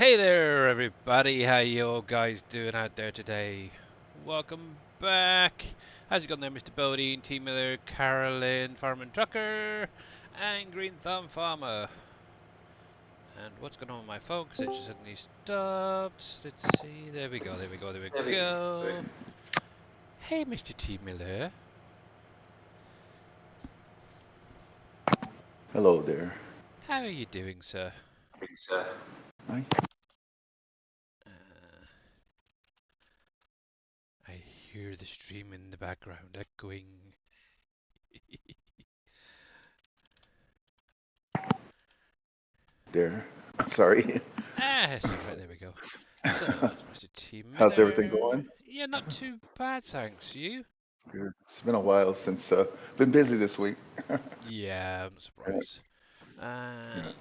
Hey there, everybody. How you all guys doing out there today? Welcome back. How's it going there, Mr. Bodine, Team Miller, Carolyn, Farman Trucker, and Green Thumb Farmer? And what's going on with my phone? Because it just suddenly stopped. Let's see. There we go. There we go. There we go. Hey, Mr. T Miller. Hello there. How are you doing, sir? Hi. Uh, I hear the stream in the background echoing. There. Sorry. It's alright, there we go. So, Mr. T How's everything Miller. going? Yeah, not too bad, thanks. You? Good. It's been a while since been busy this week. Yeah, I'm not Yeah. surprised. And Yeah.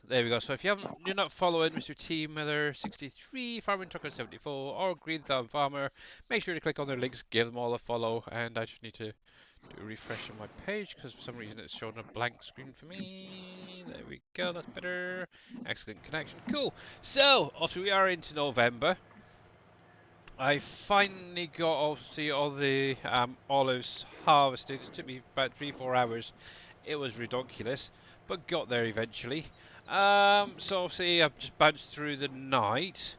there we go. So if you're not following Mr. T Miller 63, Farming Trucker 74, or Green Thumb Farmer, make sure to click on their links, give them all a follow, and I just need to do a refresh on my page because for some reason it's showing a blank screen for me. There we go, that's better. Excellent connection. Cool. So, also we are into November. I finally got obviously all the olives harvested. It took me about 3-4 hours. It was ridiculous, but got there eventually. So obviously I've just bounced through the night.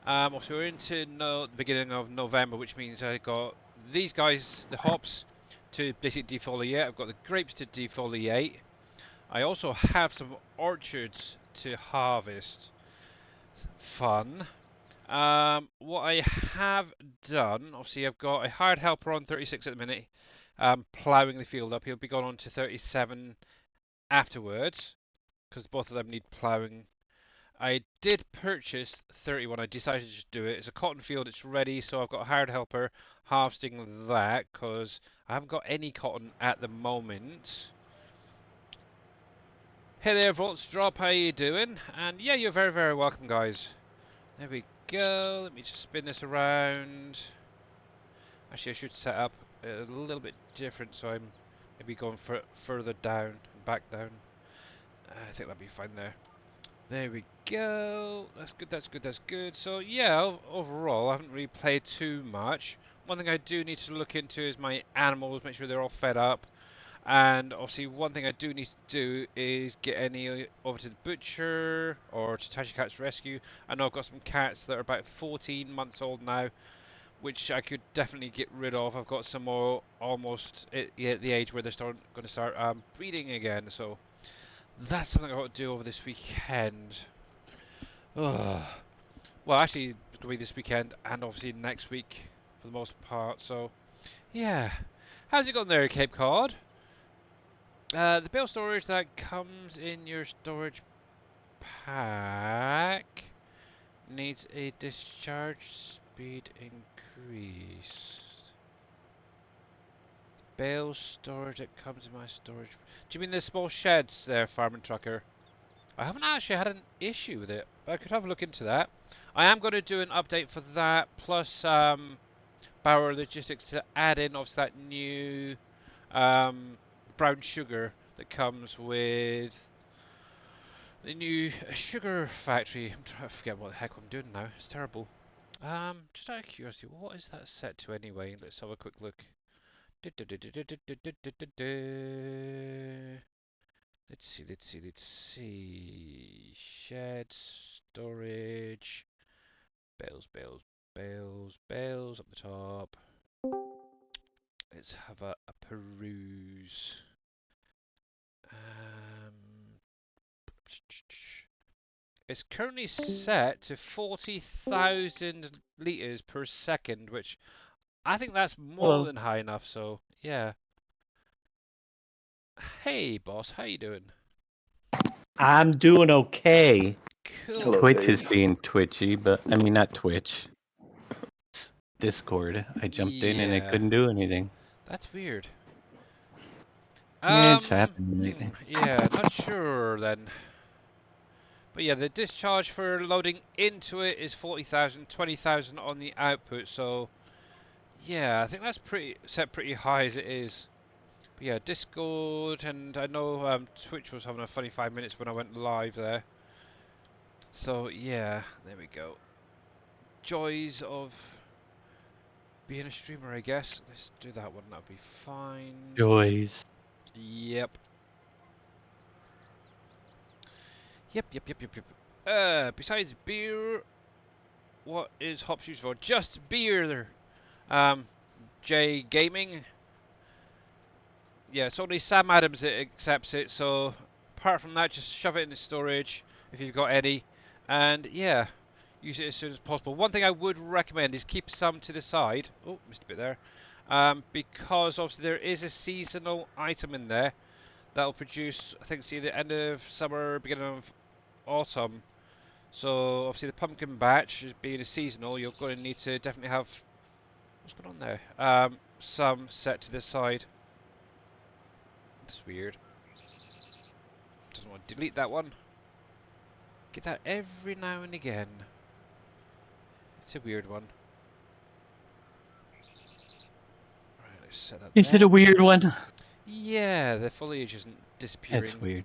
Obviously we're into the beginning of November, which means I got these guys, the hops, to basically defoliate. I've got the grapes to defoliate. I also have some orchards to harvest. Fun. What I have done, obviously I've got a hired helper on 36 at the minute, ploughing the field up. He'll be going on to 37 afterwards, because both of them need ploughing. I did purchase 31. I decided to just do it. It's a cotton field. It's ready, so I've got a hired helper harvesting that, because I haven't got any cotton at the moment. Hey there, Volts Drop. How you doing? And yeah, you're very, very welcome, guys. There we go. Let me just spin this around. Actually, I should set up a little bit different, so I'm maybe going further down and back down. I think that'd be fine there. There we go. That's good, that's good, that's good. So yeah, overall, I haven't really played too much. One thing I do need to look into is my animals, make sure they're all fed up. And obviously, one thing I do need to do is get any over to the butcher or to Tashi Cat's Rescue. I know I've got some cats that are about 14 months old now, which I could definitely get rid of. I've got some more almost at the age where they're going to start breeding again. So that's something I've got to do over this weekend. Ugh. Well, actually, it's going to be this weekend and obviously next week for the most part. So yeah, how's it going there, Cape Cod? The bale storage that comes in your storage pack needs a discharge speed increase. Bale storage that comes in my storage. Do you mean the small sheds there, Farming Trucker? I haven't actually had an issue with it, but I could have a look into that. I am going to do an update for that, plus Bauer Logistics to add in obviously that new brown sugar that comes with the new sugar factory. I'm trying to forget what the heck I'm doing now. It's terrible. Just out of curiosity, what is that set to anyway? Let's have a quick look. Let's see, let's see, let's see. Shed, storage, bales, bales, bales, bales up the top. Let's have a peruse. It's currently set to 40,000 litres per second, which I think that's more Hello. than high enough, so yeah. Hey boss, how you doing? I'm doing okay. Cool. Hello, Twitch is Dave. being twitchy, but I mean not Twitch. Discord. I jumped in and I Yeah, couldn't do anything. that's weird. Yeah, it's happening lately. Yeah, not sure then. But yeah, the discharge for loading into it is 40,000, 20,000 on the output, so yeah, I think that's pretty set pretty high as it is. But yeah, Discord, and I know Twitch was having a funny 5 minutes when I went live there. So yeah, there we go. Joys of being a streamer, I guess. Let's do that one. That'll be fine. Joys. Yep. Yep. Besides beer, what is Hops used for? Just beer. J Gaming. Yeah, it's only Sam Adams that accepts it. So apart from that, just shove it in the storage if you've got any, and yeah, use it as soon as possible. One thing I would recommend is keep some to the side. Oh, missed a bit there. Because obviously there is a seasonal item in there that'll produce, I think, see the end of summer, beginning of autumn. So obviously the pumpkin batch is being a seasonal, you're going to need to definitely have, what's going on there? Some set to the side. That's weird. Doesn't want to delete that one. Get that every now and again. It's a weird one. Right, let's set that Is it there. a weird one? Yeah, the foliage isn't disappearing. That's weird.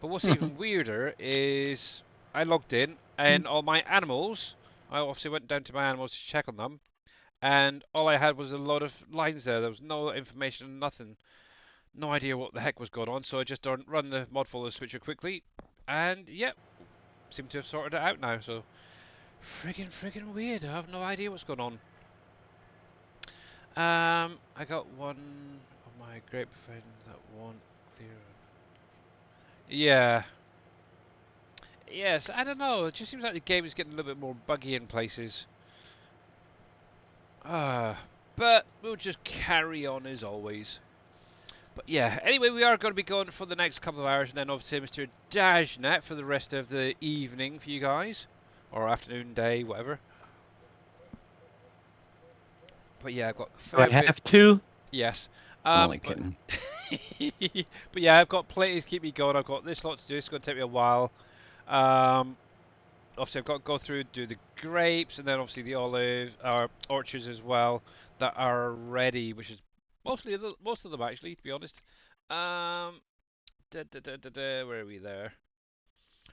But what's even weirder is I logged in and all my animals, I obviously went down to my animals to check on them, and all I had was a lot of lines there. There was no information, nothing. No idea what the heck was going on, so I just run the mod follow switcher quickly, and yep, seem to have sorted it out now, so friggin' weird. I have no idea what's going on. I got one of my grapevine that won't clear. Yeah. Yes, I don't know. It just seems like the game is getting a little bit more buggy in places. But we'll just carry on as always. But yeah, anyway, we are going to be going for the next couple of hours, and then obviously Mr. Dashnet for the rest of the evening for you guys, or afternoon, day, whatever. But yeah, I've got a Do I fair bit. have to? Yes. I'm only But kidding. but yeah, I've got plenty to keep me going. I've got this lot to do. It's going to take me a while. Obviously I've got to go through do the grapes and then obviously the olives or orchards as well that are ready, which is most of them actually, to be honest. Um, where are we there?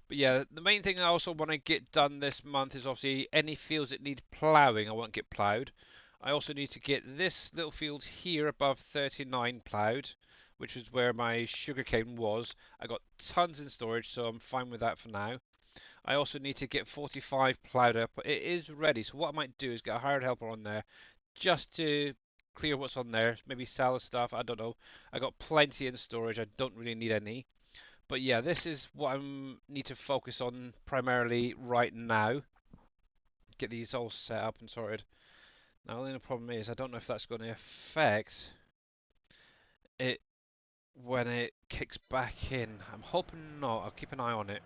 But yeah, the main thing I also want to get done this month is obviously any fields that need ploughing. I want to get ploughed. I also need to get this little field here above 39 ploughed, which is where my sugarcane was. I got tons in storage, so I'm fine with that for now. I also need to get 45 ploughed up. It is ready, so what I might do is get a hired helper on there just to clear what's on there. Maybe sell the stuff, I don't know. I got plenty in storage, I don't really need any. But yeah, this is what I need to focus on primarily right now. Get these all set up and sorted. Now, the only problem is I don't know if that's going to affect it when it kicks back in. I'm hoping not. I'll keep an eye on it.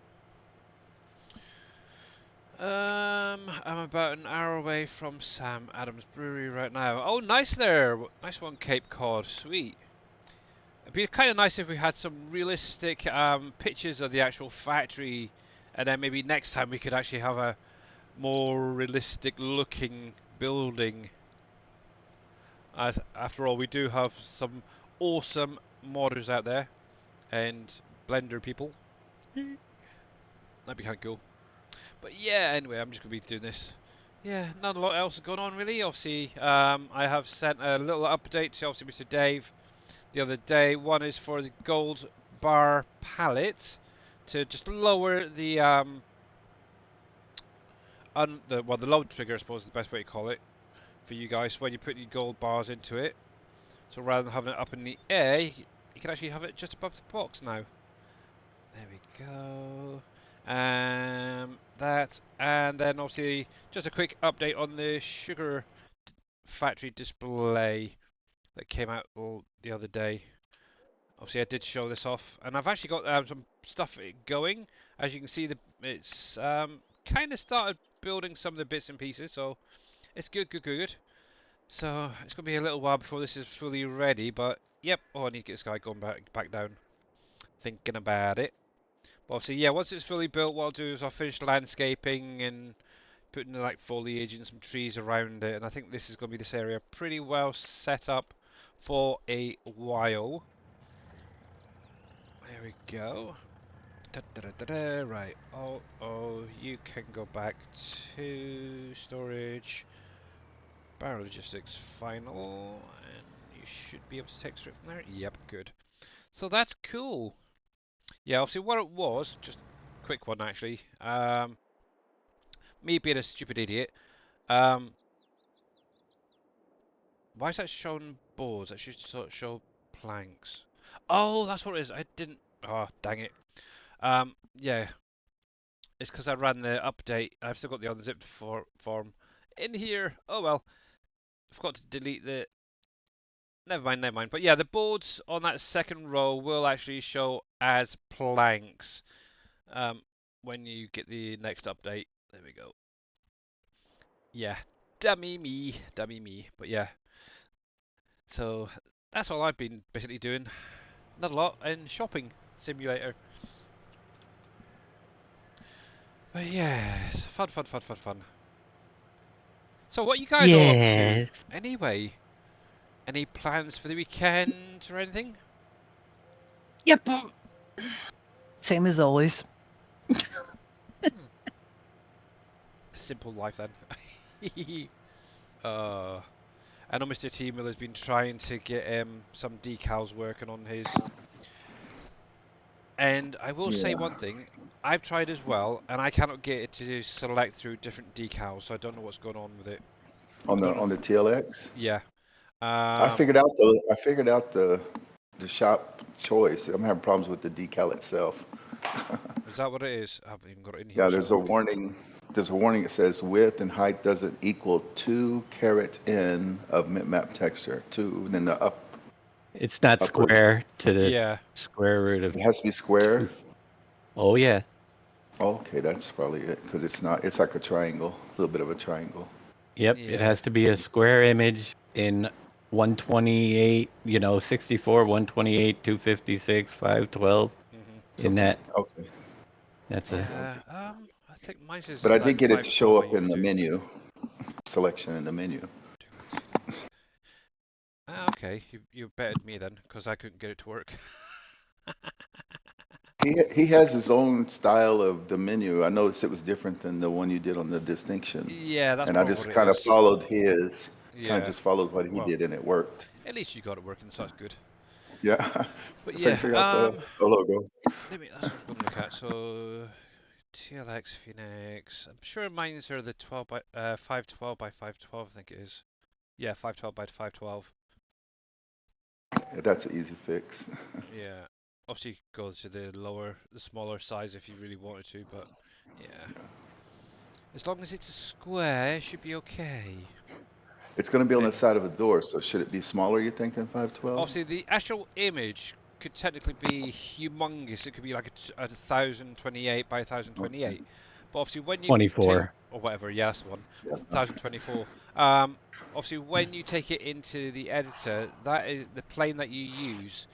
I'm about an hour away from Sam Adams Brewery right now. Oh, nice there. Nice one, Cape Cod. Sweet. It'd be kind of nice if we had some realistic pictures of the actual factory, and then maybe next time we could actually have a more realistic looking building. As after all, we do have some awesome modders out there and Blender people. That'd be kind of cool. But yeah, anyway, I'm just going to be doing this. Yeah, not a lot else going on really. Obviously, I have sent a little update to obviously Mr. Dave the other day. One is for the gold bar pallet to just lower the the load trigger, I suppose is the best way to call it for you guys when you put your gold bars into it. So rather than having it up in the air, you can actually have it just above the box now. There we go. That, and then obviously just a quick update on the sugar factory display that came out the other day. Obviously, I did show this off, and I've actually got some stuff going. As you can see, it's kind of started building some of the bits and pieces, so it's good. So it's gonna be a little while before this is fully ready, but yep. Oh, I need to get this guy going back down. Thinking about it. But obviously, yeah. Once it's fully built, what I'll do is I'll finish landscaping and putting like foliage and some trees around it, and I think this is gonna be this area pretty well set up for a while. There we go. Right. Oh, you can go back to storage. Barrel logistics final, and you should be able to take straight from there. Yep, good. So that's cool. Yeah, obviously what it was, just a quick one actually. Me being a stupid idiot. Um, why is that showing boards? That should show planks. Oh, that's what it is. I didn't. Oh, dang it. Yeah, it's because I ran the update. I've still got the unzipped form in here. Oh well, I forgot to delete the. Never mind, never mind. But yeah, the boards on that second row will actually show as planks um, when you get the next update. There we go. Yeah, dummy me, dummy me. But yeah, so that's all I've been basically doing. Not a lot in shopping simulator. But yes, fun, fun, fun, fun, fun. So what you guys all up to Yes. anyway? Any plans for the weekend or anything? Yep. Same as always. Hmm. Simple life then. uh, I know Mr. T Miller's been trying to get some decals working on his. And I will say Yeah, one thing, I've tried as well, and I cannot get it to select through different decals, so I don't know what's going on with it. I on don't know. the TLX. Yeah. I Um, figured out the shop choice. I'm having problems with the decal itself. is that what it is? I haven't even got it in here, Yeah, so there's a okay. warning. There's a warning that says width and height doesn't equal 2 carat in of map texture. Two, and then the It's not upper. square to the Yeah. square root of It has to be square. 2. Oh, yeah. Okay, that's probably it because it's not. It's like a triangle, a little bit of a triangle. Yep. It Yeah. has to be a square image in 128, 64, 128, 256, 512. Mhm. In Something. that, Okay, that's a. okay, Yeah. okay. I think mine But is I like did get it to show 512 I up in usually the do. menu selection in the menu. 256. Ah, okay. You bettered me then, because I couldn't get it to work. He has his own style of the menu. I noticed it was different than the one you did on the distinction, Yeah, that's and I probably what just it kind of is. followed his. Kind of Yeah. just followed what he Well, did, and it worked. at least you got it working, so that's good. Yeah, But trying to yeah, figure out the logo. that's what I was going to look at. So TLX Phoenix. I'm sure mine's are the 512 by 512. I think it is. Yeah, 512 by 512. That's an easy fix. Yeah. Obviously, go to the smaller size if you really wanted to, but yeah. As long as it's a square, it should be okay. It's going to be on the And side of a door, so should it be smaller, you think, than 512? obviously, the actual image could technically be humongous. It could be like a 1028 by Okay. 1028. But obviously, when you take 24. or whatever, yes, one Yeah. 1024. Obviously, when you take it into the editor, that is the plane that you use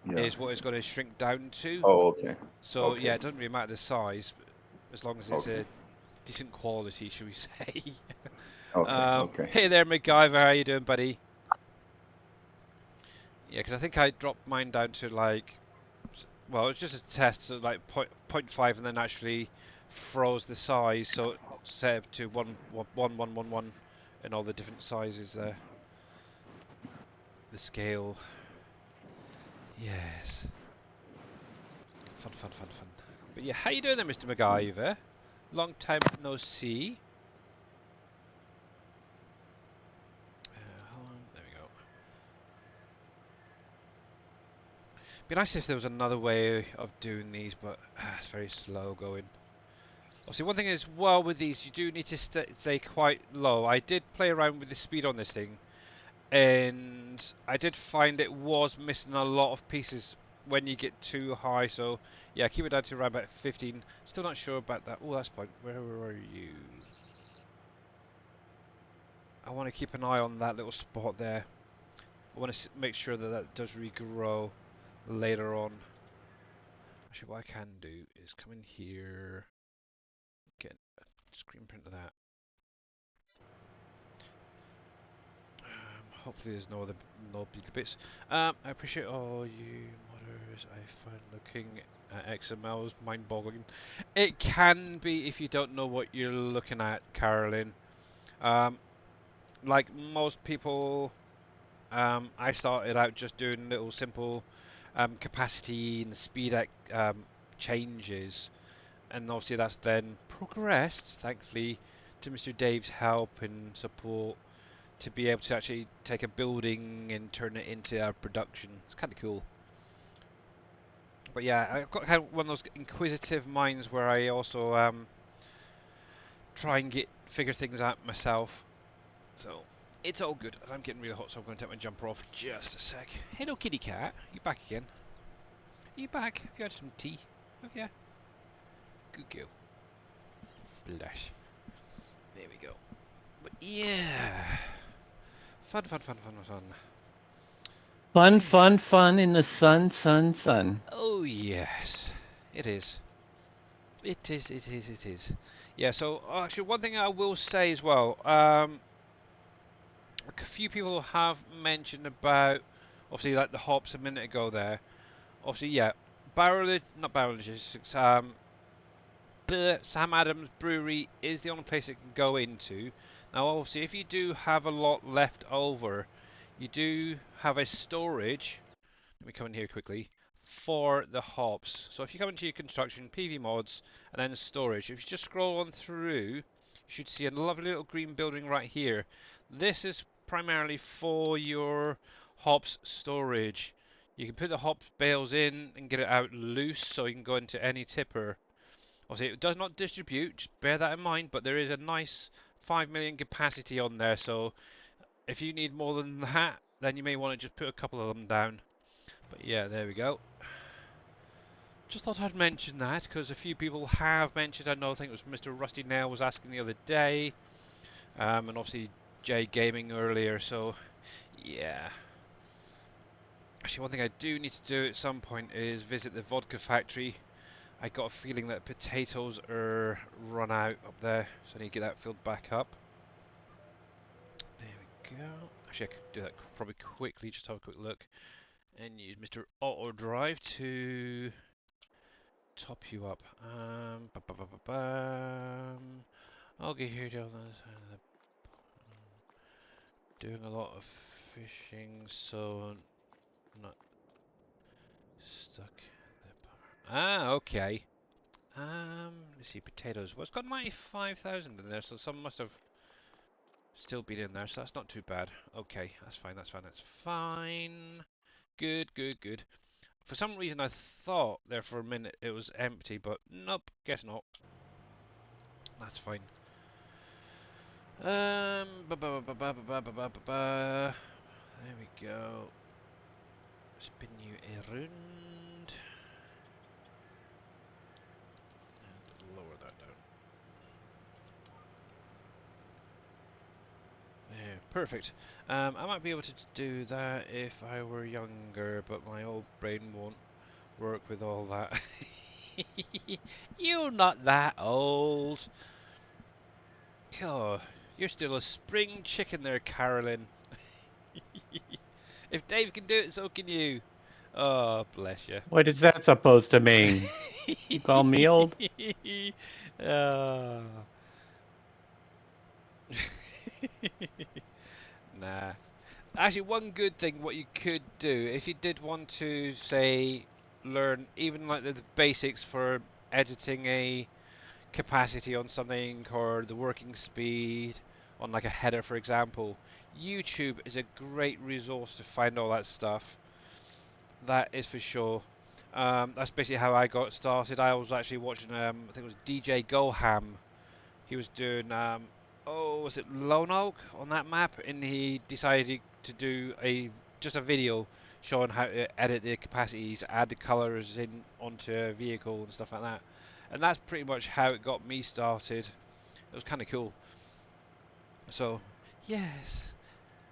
Yeah. is what it's going to shrink down to. Oh, okay. So Okay. yeah, it doesn't really matter the size, as long as it's Okay. a decent quality, should we say? Okay. Okay. Hey there, MacGyver. How you doing, buddy? Yeah, because I think I dropped mine down to like, well, it's just a test, so like point 0.5, and then actually froze the size, so it set it to 1 and all the different sizes there. The scale. Yes. Fun, fun, fun, fun. But yeah, how you doing there, Mr. MacGyver? Long time no see. Hold on, there we go. Be nice if there was another way of doing these, but it's very slow going. Obviously, one thing is, well, with these, you do need to stay quite low. I did play around with the speed on this thing, and I did find it was missing a lot of pieces when you get too high. So, yeah, keep it down to around about 15. Still not sure about that. Oh, that's point. Where are you? I want to keep an eye on that little spot there. I want to make sure that that does regrow later on. Actually, what I can do is come in here, get a screen print of that. Hopefully there's no big bits. I appreciate all you modders. numbers I find looking at XML is mind-boggling. It can be if you don't know what you're looking at, Carolyn. Like most people, I started out just doing little simple capacity and speed changes, and obviously that's then progressed, thankfully, to Mr. Dave's help and support to be able to actually take a building and turn it into a production. It's kind of cool. But yeah, I've got kind of one of those inquisitive minds where I also try and figure things out myself. So it's all good. I'm getting really hot, so I'm going to take my jumper off just a sec. Hello, kitty cat. You back again? Are you back? Have you had some tea? Have you? Good girl. Bless. There we go. But yeah, fun, fun, fun, fun, fun. Fun, fun, fun in the sun, sun, sun. Oh yes, it is. It is. It is. It is. Yeah. So actually, one thing I will say as well. A few people have mentioned about obviously like the hops a minute ago there. Obviously, yeah, not barrel logistics. Sam Adams Brewery is the only place it can go into. Now, obviously, if you do have a lot left over, you do have a storage. Let me come in here quickly for the hops. So if you come into your construction, PV mods, and then storage, if you just scroll on through, you should see a lovely little green building right here. This is primarily for your hops storage. You can put the hops bales in and get it out loose so you can go into any tipper. Obviously, it does not distribute, just bear that in mind, but there is a nice 5 million capacity on there, so if you need more than that, then you may want to just put a couple of them down. But yeah, there we go. Just thought I'd mention that, because a few people have mentioned, I think it was Mr. Rusty Nail was asking the other day, and obviously Jay Gaming earlier, so yeah. Actually, one thing I do need to do at some point is visit the vodka factory. I got a feeling that potatoes are run out up there, so I need to get that filled back up. There we go. Actually, I could do that probably quickly, just have a quick look, and use Mr. Auto Drive to top you up. I'll get here to the other side of doing a lot of fishing, so not stuck. Ah, okay. Let's see, potatoes. Well, it's got 95,000 in there, so some must have still been in there, so that's not too bad. Okay, that's fine, that's fine, that's fine. Good, good, good. For some reason, I thought there for a minute it was empty, but nope, guess not. That's fine. There we go. Spin you around. And lower that down. There, perfect. I might be able to do that if I were younger, but my old brain won't work with all that. You're not that old. God, you're still a spring chicken there, Carolyn. If Dave can do it, so can you. Oh, bless you. What is that supposed to mean? You call me old? Ah. Nah. Actually, one good thing, what you could do, if you did want to, say, learn even like the basics for editing a capacity on something or the working speed on like a header, for example, YouTube is a great resource to find all that stuff. That is for sure. That's basically how I got started. I was actually watching, I think it was DJ Goham. He was doing, oh, was it Lone Oak on that map? And he decided to do just a video showing how to edit the capacities, add the colors in onto a vehicle and stuff like that. And that's pretty much how it got me started. It was kind of cool. So, yes.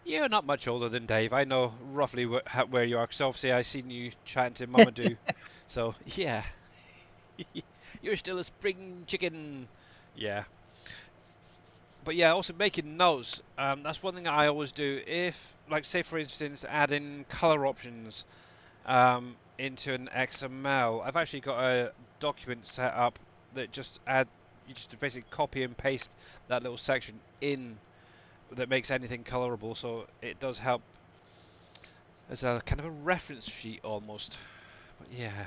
You're not much older than Dave. I know roughly where you are, because obviously I seen you chatting to Mamadou. So, yeah. You're still a spring chicken. Yeah. But yeah, also making notes. That's one thing I always do. If, like, say for instance, add in color options. into an XML. I've actually got a document set up that you just basically copy and paste that little section in that makes anything colorable, so it does help as a kind of a reference sheet almost. But yeah.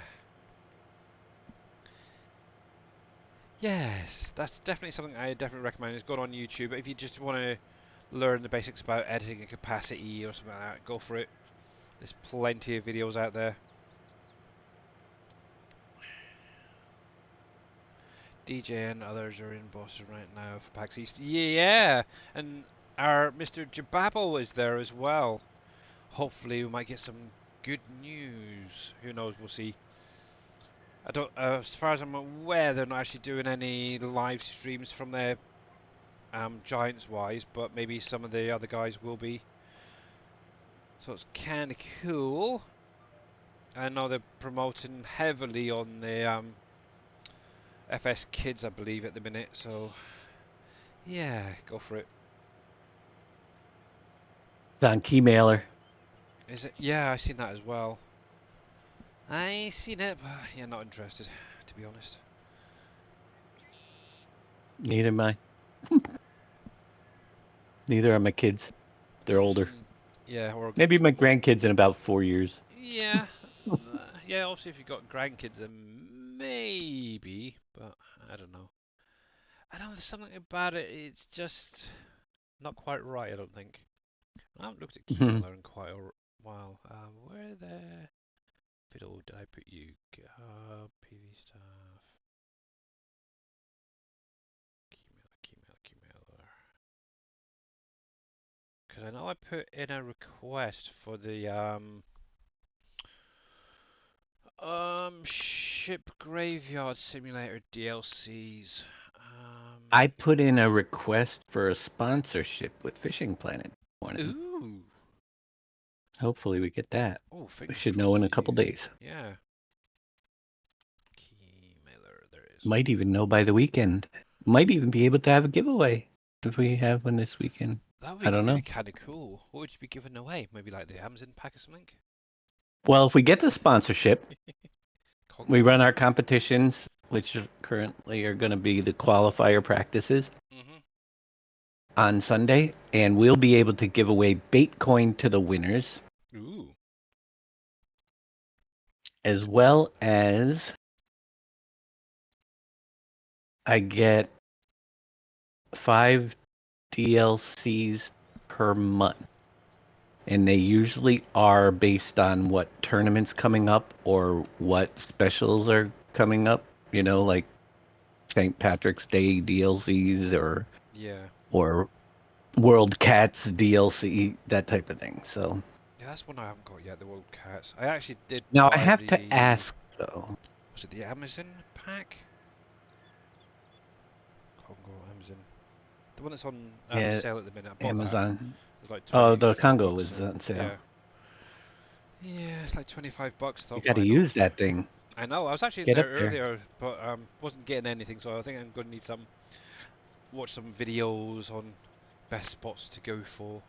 Yes, that's definitely something I definitely recommend is going on YouTube. If you just want to learn the basics about editing and capacity or something like that, go for it. There's plenty of videos out there. DJ and others are in Boston right now for PAX East. Yeah, and our Mr. Jababble is there as well. Hopefully we might get some good news. Who knows, we'll see. I don't, as far as I'm aware, they're not actually doing any live streams from their Giants wise, but maybe some of the other guys will be. So it's kind of cool. I know they're promoting heavily on the FS Kids, I believe, at the minute. So yeah, go for it. It's on Keymailer. Is it? Yeah, I seen that as well. I seen it, but yeah, not interested, to be honest. Neither am I. Neither are my kids. They're older. Yeah, or Maybe my grandkids in about 4 years. yeah, yeah. Obviously, if you've got grandkids, then maybe, but I don't know. I don't know. There's something about it. It's just not quite right. I don't think. I haven't looked at Mhm. Keymailer in quite a while. Where the fiddle did I put you? PV stuff. Keymailer. Because I know I put in a request for the ship graveyard simulator DLCs. I put in a request for a sponsorship with Fishing Planet this morning. Ooh. Hopefully we get that. Oh, We fingers should know crossed in for a couple you. days. Yeah. Keymailer, there it is. Might even know by the weekend. Might even be able to have a giveaway if we have one this weekend. That would I be don't really know. kind of cool. What would you be giving away? Maybe like the Amazon pack or something? Well, if we get the sponsorship, we Congo. run our competitions, which currently are going to be the qualifier practices Mhm. on Sunday, and we'll be able to give away Baitcoin to the winners, Ooh. as well as I get 5 DLCs per month. And they usually are based on what tournaments coming up or what specials are coming up, like St. Patrick's Day DLCs Yeah. or World Cats DLC, that type of thing. So Yeah, that's one I haven't got yet. The World Cats. I actually did now I buy have to the. ask though. Was it the Amazon pack? Congo Amazon. The one that's on Yeah, sale at the minute. I bought that. Amazon. It was like Oh, the 25 Congo bucks. was So on sale. yeah. Yeah, it's like 25 bucks. You Thought, got to why not? use that thing. I know. I was actually in Get there up there. earlier, but wasn't getting anything. So I think I'm going to need some. Watch some videos on best spots to go for.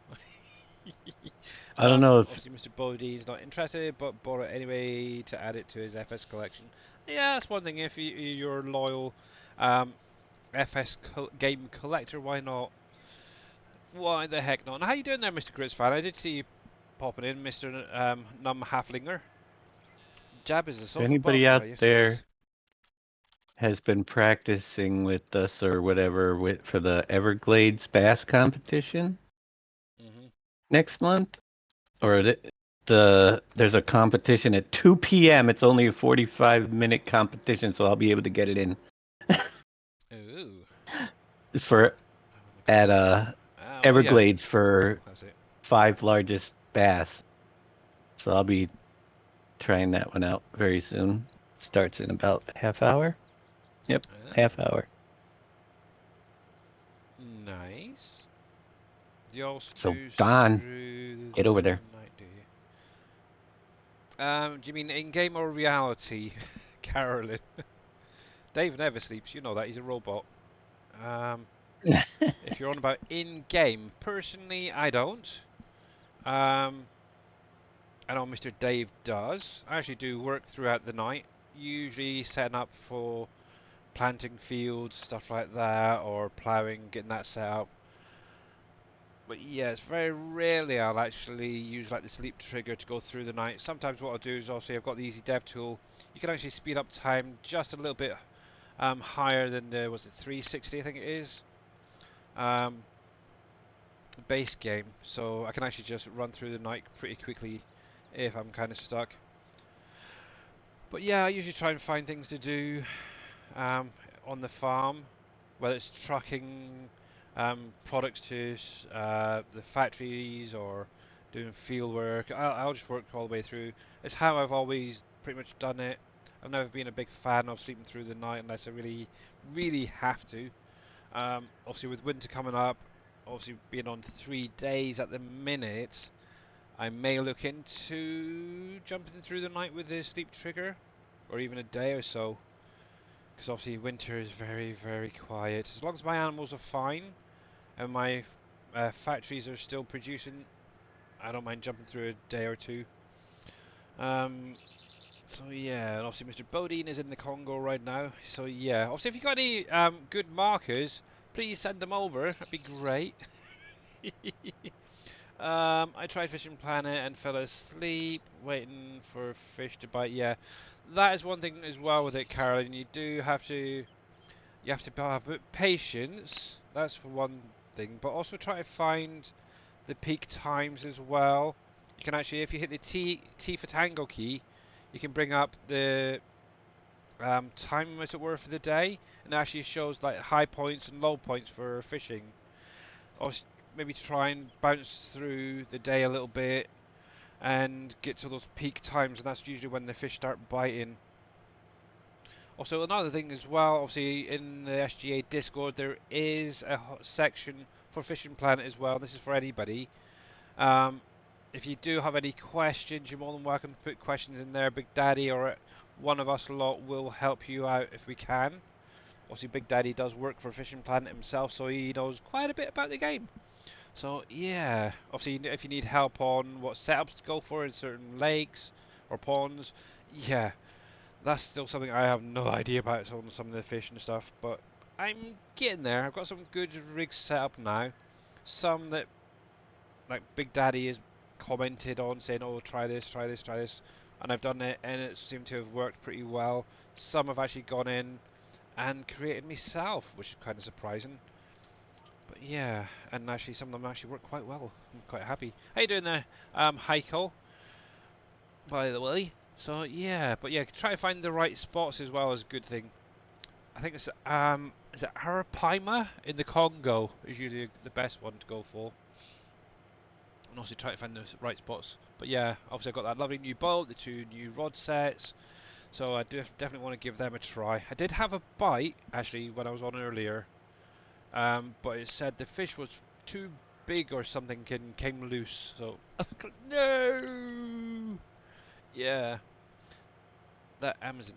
I don't know if Obviously, Mr. Bodie's not interested, but bought it anyway to add it to his FS collection. Yeah, that's one thing. If you're a loyal um, game collector, why not? Why the heck not? And how you doing there, Mr. Grizz fan? I did see you popping in, Mr. Num Halflinger. Jab is a if social anybody butterfly. out Yes, he is. there has been practicing with us or whatever for the Everglades Bass competition Mhm. next month, or there's a competition at 2 p.m. It's only a 45-minute competition, so I'll be able to get it in Ooh. for Having a at go. Oh yeah. Everglades for That's it. 5 largest bass. So I'll be trying that one out very soon. Starts in about half hour. Yep, Ah, half hour. nice. Do you all So snooze Don, through get over there. the night, do you? Do you mean in-game or reality, Carolyn? Dave never sleeps, you know that, he's a robot. Um, if you're on about in-game, personally, I don't. Um, I know Mr. Dave does. I actually do work throughout the night, usually setting up for planting fields, stuff like that, or ploughing, getting that set up. But yes, very rarely I'll actually use like the sleep trigger to go through the night. Sometimes what I'll do is also I've got the easy dev tool. You can actually speed up time just a little bit higher than the, was it 360 I think it is, um, base game. So I can actually just run through the night pretty quickly if I'm kind of stuck. But yeah, I usually try and find things to do um, on the farm, whether it's trucking products to the factories or doing field work. I'll just work all the way through. It's how I've always pretty much done it. I've never been a big fan of sleeping through the night unless I really, really have to. Obviously, with winter coming up, obviously being on 3 days at the minute, I may look into jumping through the night with the sleep trigger, or even a day or so. Because obviously winter is very, very quiet. As long as my animals are fine and my factories are still producing, I don't mind jumping through a day or two. Um, so yeah, and obviously Mr. Bodine is in the Congo right now. So yeah, obviously if you got any good markers, please send them over. That'd be great. I tried Fishing Planet and fell asleep waiting for fish to bite. Yeah, that is one thing as well with it, Carolyn. You have to have a bit of patience. That's for one thing, but also try to find the peak times as well. You can actually, if you hit the T for Tango key, you can bring up the time, as it were, for the day, and it actually shows like high points and low points for fishing. Or maybe try and bounce through the day a little bit and get to those peak times, and that's usually when the fish start biting. Also, another thing as well, obviously in the SGA Discord, there is a section for Fishing Planet as well. This is for anybody. Um, if you do have any questions, you're more than welcome to put questions in there. Big Daddy or one of us lot will help you out if we can. Obviously, Big Daddy does work for Fishing Planet himself, so he knows quite a bit about the game. So yeah, obviously if you need help on what setups to go for in certain lakes or ponds, yeah, that's still something I have no idea about on some of the fish and stuff, but I'm getting there. I've got some good rigs set up now. Some that, like Big Daddy has commented on saying, oh, try this, try this, try this. And I've done it and it seemed to have worked pretty well. Some have actually gone in and created myself, which is kind of surprising. But yeah, and actually some of them actually work quite well. I'm quite happy. How you doing there, Heiko, by the way? So yeah, but yeah, try to find the right spots as well is a good thing. I think it's is it Arapaima in the Congo is usually the best one to go for. And also try to find the right spots. But yeah, obviously I've got that lovely new boat, the two new rod sets, so I do definitely want to give them a try. I did have a bite actually when I was on earlier, but it said the fish was too big or something and came loose. So no, yeah, that Amazon.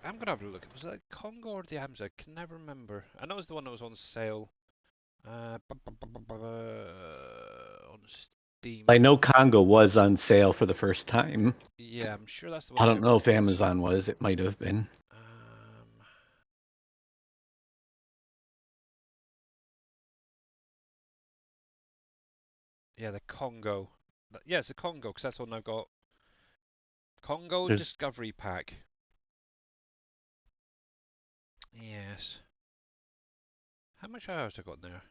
I'm gonna have a look. Was it Congo or the Amazon? I can never remember. I know it was the one that was on sale. On Steam. I know Congo was on sale for the first time. Yeah, I'm sure that's the one I that don't know everyone if wants. Amazon was. It might have been. Um, yeah, the Congo. Yeah, it's the Congo because that's the one I've got. Congo There's Discovery Pack. Yes. How much hours have I got in there?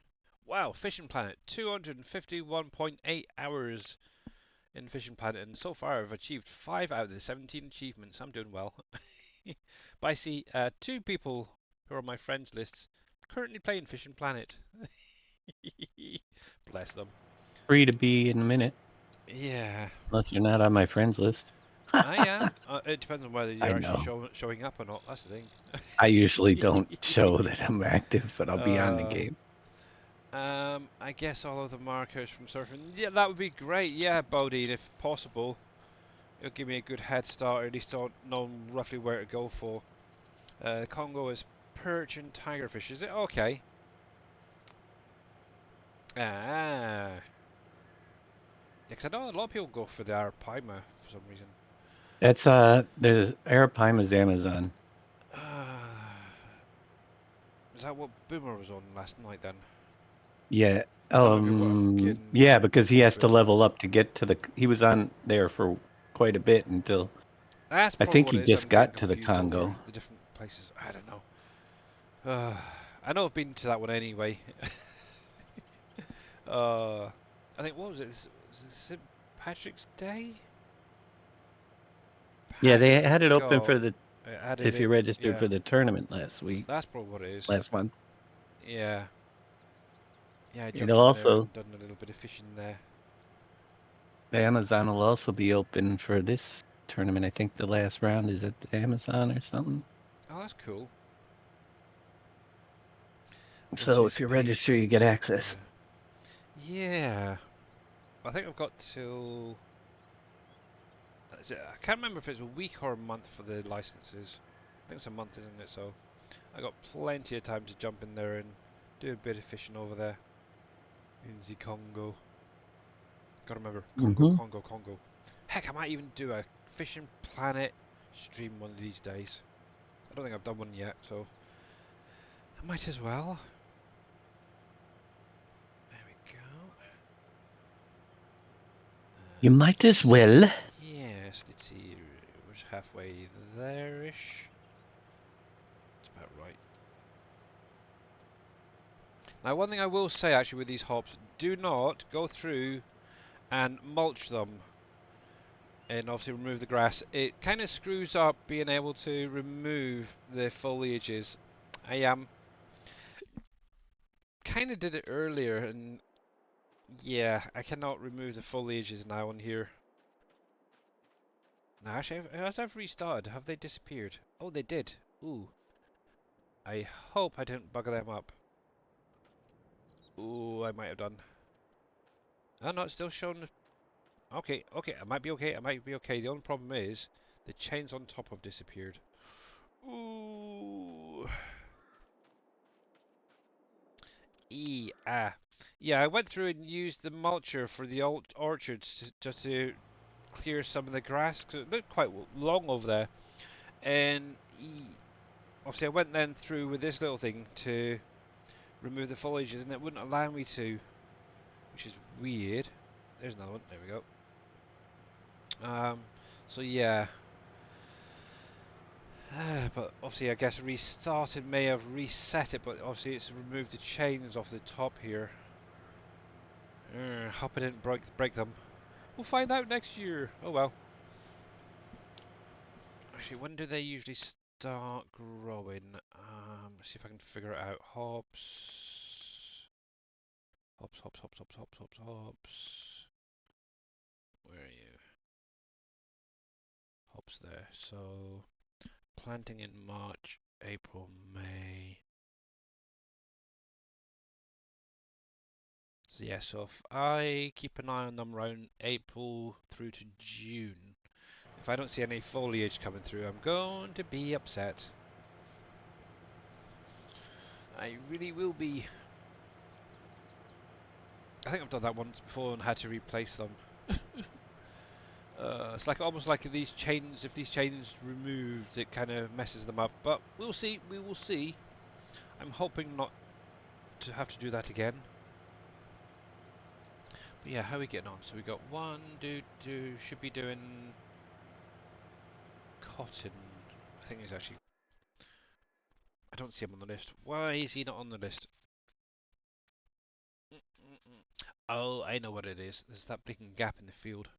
Wow, Fishing Planet, 251.8 hours in Fishing Planet, and so far I've achieved 5 out of the 17 achievements. I'm doing well. But I see two people who are on my friends list currently playing Fishing Planet. Bless them. free to be in a minute, Yeah, unless you're not on my friends list. I am. It depends on whether I you're actually know. showing up or not. That's the I usually don't thing. show that I'm active, but I'll be on the uh, game. I guess all of the markers from surfing. Yeah, that would be great. Yeah, Bodine, if possible. It'll give me a good head start, or at least I'll know roughly where to go for. Congo is perch and tigerfish, is it? Okay. Ah. Yeah, 'cause I know a lot of people go for the Arapaima for some reason. That's there's Arapima's Amazon. Is that what Boomer was on last night then? Yeah. That might be what I'm getting Yeah, because he has to confused. level up to get to the. He was on there for quite a bit until That's I probably think what he it is. just I'm getting got to the confused over Congo. the different places. I don't know. I know I've been to that one anyway. uh, I think what was it? Was it St. Patrick's Day? Yeah, Packed they with had it open God. for the I added if you in. registered Yeah, for the tournament that's probably what it is. last month. Yeah, yeah. I jumped It'll in there also and done a little bit of fishing there. the Amazon will also be open for this tournament. I think the last round is at the Amazon or something. Oh, that's cool. So if Osage you register, you get Patriots. access. Yeah. Yeah. I think I've got till. I can't remember if it's a week or a month for the licenses. I think it's a month, isn't it? So I got plenty of time to jump in there and do a bit of fishing over there in the Congo. Gotta remember, Congo, Mm-hmm. Congo, Congo. Heck, I might even do a Fishing Planet stream one of these days. I don't think I've done one yet, so I might as well. There we go. You might as well. Yes, let's see. We're halfway there-ish. That's about right. Now, one thing I will say actually with these hops, do not go through and mulch them and obviously remove the grass. It kind of screws up being able to remove the foliages. I kind of did it earlier and yeah, I cannot remove the foliages now on here. Now actually, as I've restarted, have they disappeared? Oh, they did. Ooh. I hope I didn't bugger them up. Ooh, I might have done. Oh no, it's still showing. Okay, okay, I might be okay, I might be okay. The only problem is the chains on top have disappeared. Ooh. Ah. Yeah, I went through and used the mulcher for the old orchards just to clear some of the grass because it looked quite long over there. And obviously, I went then through with this little thing to remove the foliages, and it wouldn't allow me to, which is weird. There's another one. There we go. So yeah. But obviously, I guess restarted may have reset it, but obviously it's removed the chains off the top here. Hope I didn't break them. We'll find out next year. Oh well. Actually, when do they usually start growing? Let's see if I can figure it out. Hops. Hops, hops, hops, hops, hops, hops, hops. Where are you? Hops there. So, planting in March, April, May. So yeah, so if I keep an eye on them around April through to June, if I don't see any foliage coming through, I'm going to be upset. I really will be. I think I've done that once before and had to replace them. It's like almost like these chains. If these chains removed, it kind of messes them up. But we'll see. We will see. I'm hoping not to have to do that again. But yeah, how are we getting on? So we got one dude who should be doing cotton. I think he's actually. I don't see him on the list. Why is he not on the list? Oh, I know what it is. There's that blinking gap in the field.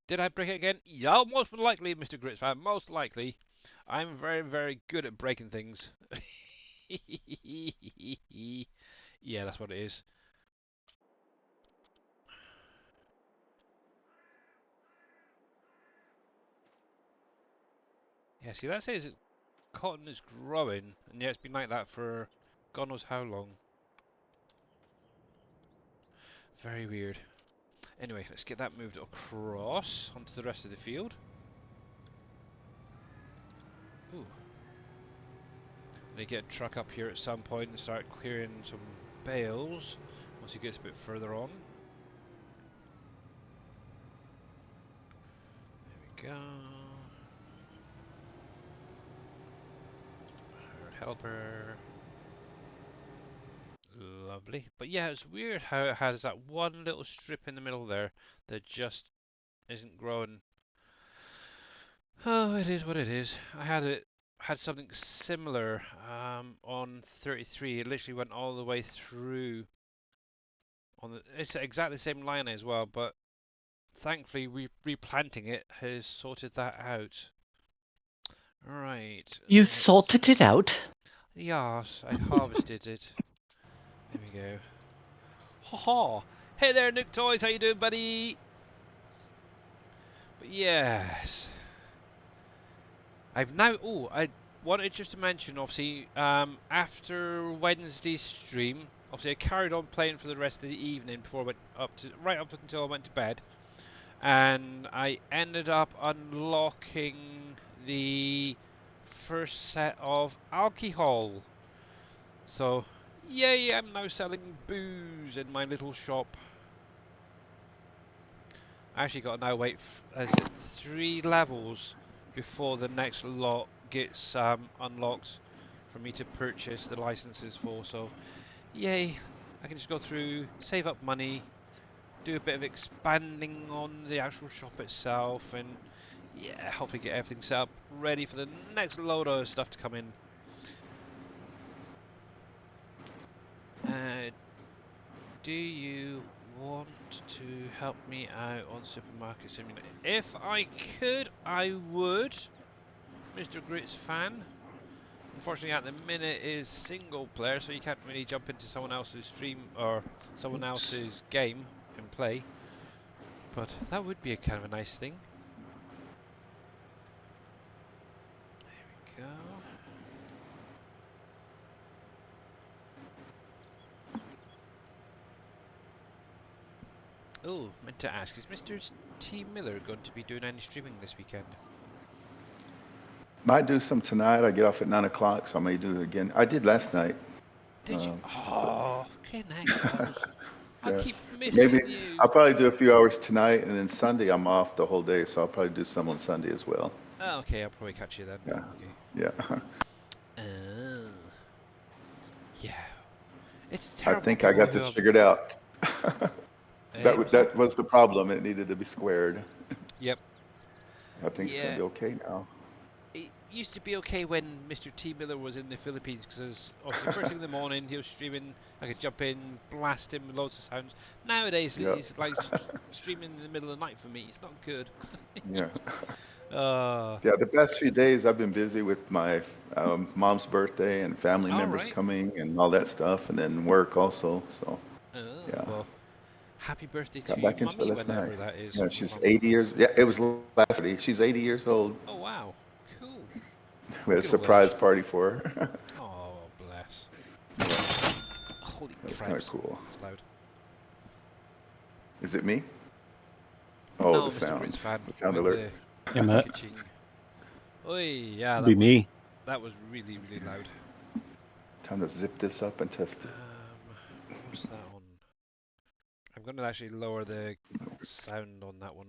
Did I break it again? Yeah, most likely, Mr. Gritsfan. Most likely. I'm very, very good at breaking things. Yeah, that's what it is. Yeah, see, that says cotton is growing, and yeah, it's been like that for God knows how long. Very weird. Anyway, let's get that moved across onto the rest of the field. Ooh. Gonna get a truck up here at some point and start clearing some bales once he gets a bit further on. There we go. Hired helper. Lovely. But yeah, it's weird how it has that one little strip in the middle there that just isn't growing. Oh, it is what it is. Had something similar on 33. It literally went all the way through on it's exactly the same line as well, but thankfully replanting it has sorted that out. Right. You salted it out? Yes, I harvested it. There we go. Ha ha! Hey there, Nook Toys. How you doing, buddy? But yes, I've now. Oh, I wanted just to mention, obviously, after Wednesday's stream, obviously I carried on playing for the rest of the evening before I went right up until I went to bed, and I ended up unlocking the first set of alcohol. So, yay! I'm now selling booze in my little shop. I actually got to now wait, is it 3 levels before the next lot gets unlocked for me to purchase the licenses for, so yay, I can just go through, save up money, do a bit of expanding on the actual shop itself, and yeah, hopefully get everything set up ready for the next load of stuff to come in. Uh, do you want to help me out on Supermarket Simulator? If I could, I would. Mr. Grits fan. Unfortunately, at the minute is single player, so you can't really jump into someone else's stream or someone Oops. else's game and play. But that would be a kind of a nice thing. There we go. Oh, meant to ask, is Mr. T. Miller going to be doing any streaming this weekend? Might do some tonight. I get off at 9 o'clock, so I may do it again. I did last night. Did you? Um, Oh, connectos. I yeah. keep Maybe missing you. I'll probably do a few hours tonight, and then Sunday I'm off the whole day, so I'll probably do some on Sunday as well. Oh, okay, I'll probably catch you then. Yeah. Okay. Yeah. Oh, yeah. It's I terrible think I people got who this have. figured out. What's that? That was the problem. It needed to be squared. Yep. I think it's gonna Yeah. be okay now. It used to be okay when Mr. T. Miller was in the Philippines because obviously first thing in the morning he was streaming. I could jump in, blast him with loads of sounds. Nowadays Yep. he's like streaming in the middle of the night for me. It's not good. Yeah. Uh, Yeah, the past few days I've been busy with my mom's birthday and family all members right. coming and all that stuff, and then work also. So Oh, yeah, well, happy birthday got to back into it Mummy last night. whenever that is Yeah, of your she's mum. 80 years. Yeah, it was last Friday. She's 80 years old. Oh wow, cool. We had a Good old age. surprise party for her. Oh bless. Yeah, Holy that was kind of cripes, cool. that's loud. Is it me? Oh, No, the Mr. Grits sound, fan the sound with alert. the It might ka-ching. Oi, yeah, be me. that was really really loud. Time to zip this up and test it. What's that on? I'm going to actually lower the sound on that one.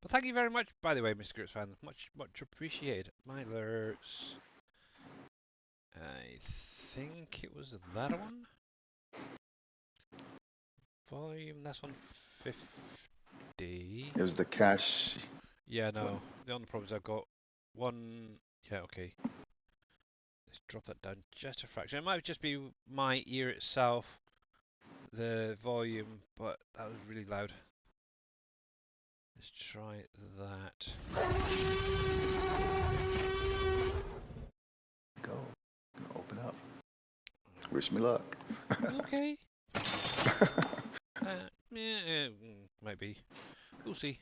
But thank you very much, by the way, Mr. Grits fan. Much appreciated. My alerts. I think it was that one. Volume. That's on 50. It was the cache. Yeah, no. The only problem is I've got one. Yeah, okay. Let's drop that down just a fraction. It might just be my ear itself, the volume, but that was really loud. Let's try that. Go. Gonna open up. Wish me luck. Okay. Yeah, might be. We'll see.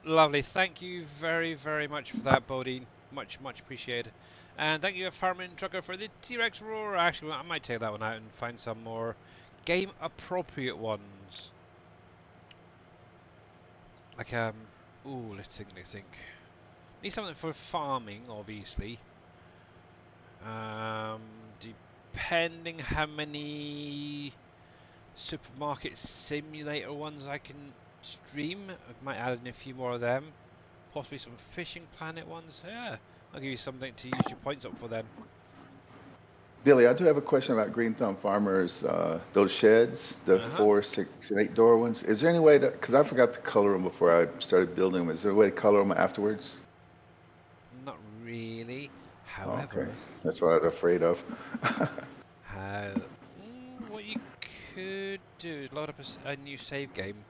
Lovely. Thank you very, very much for that, Bodine. Much appreciated. And thank you, Farming Trucker, for the T-Rex roar. Actually, I might take that one out and find some more game-appropriate ones. Like ooh, let's think. Need something for farming, obviously. Um, depending how many supermarket simulator ones I can stream, I might add in a few more of them. Possibly some fishing planet ones. Yeah, I'll give you something to use your points up for then. Billy, I do have a question about Green Thumb Farmers. Those sheds, the Uh huh. 4, 6, and 8 door ones. Is there any way to? Because I forgot to color them before I started building them. Is there a way to color them afterwards? Not really. Oh, okay, However, that's what I was afraid of. what you could do is load up a new save game,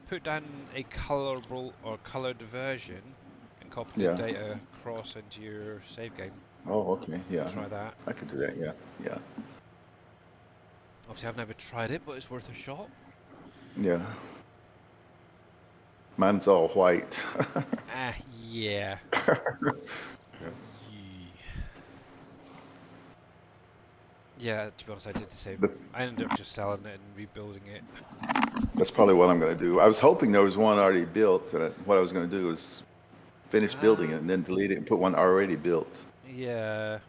put down a colorable or colored version, and copy the Yeah. data across into your save game. Oh, okay. Yeah, Try that. I could do that. Yeah, yeah, Obviously, I've never tried it, but it's worth a shot. yeah. Mine's all white. Ah, yeah. Yeah. Yee. Yeah, to be honest, I did the same. But I ended up just selling it and rebuilding it. that's probably what I'm going to do. I was hoping there was one already built, and what I was going to do is finish building it Um, and then delete it and put one already built. yeah.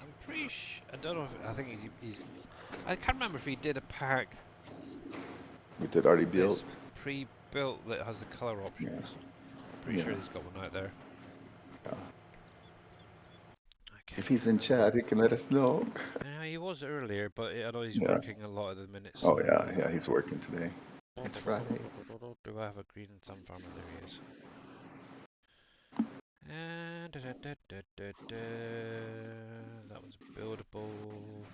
I'm pretty sure. I don't know if. I think he's. I can't remember if he did a pack With it already that's built. pre-built that has the color Yeah, options. Pretty yeah, sure he's got one out there. yeah. I can't If he's in chat, remember. he can let us know. He was earlier, but I know he's Yeah. working a lot at the minute, Oh, so. yeah, yeah, he's working today. It's Friday. Do I have a green thumb farmer? There he is. And that one's buildable.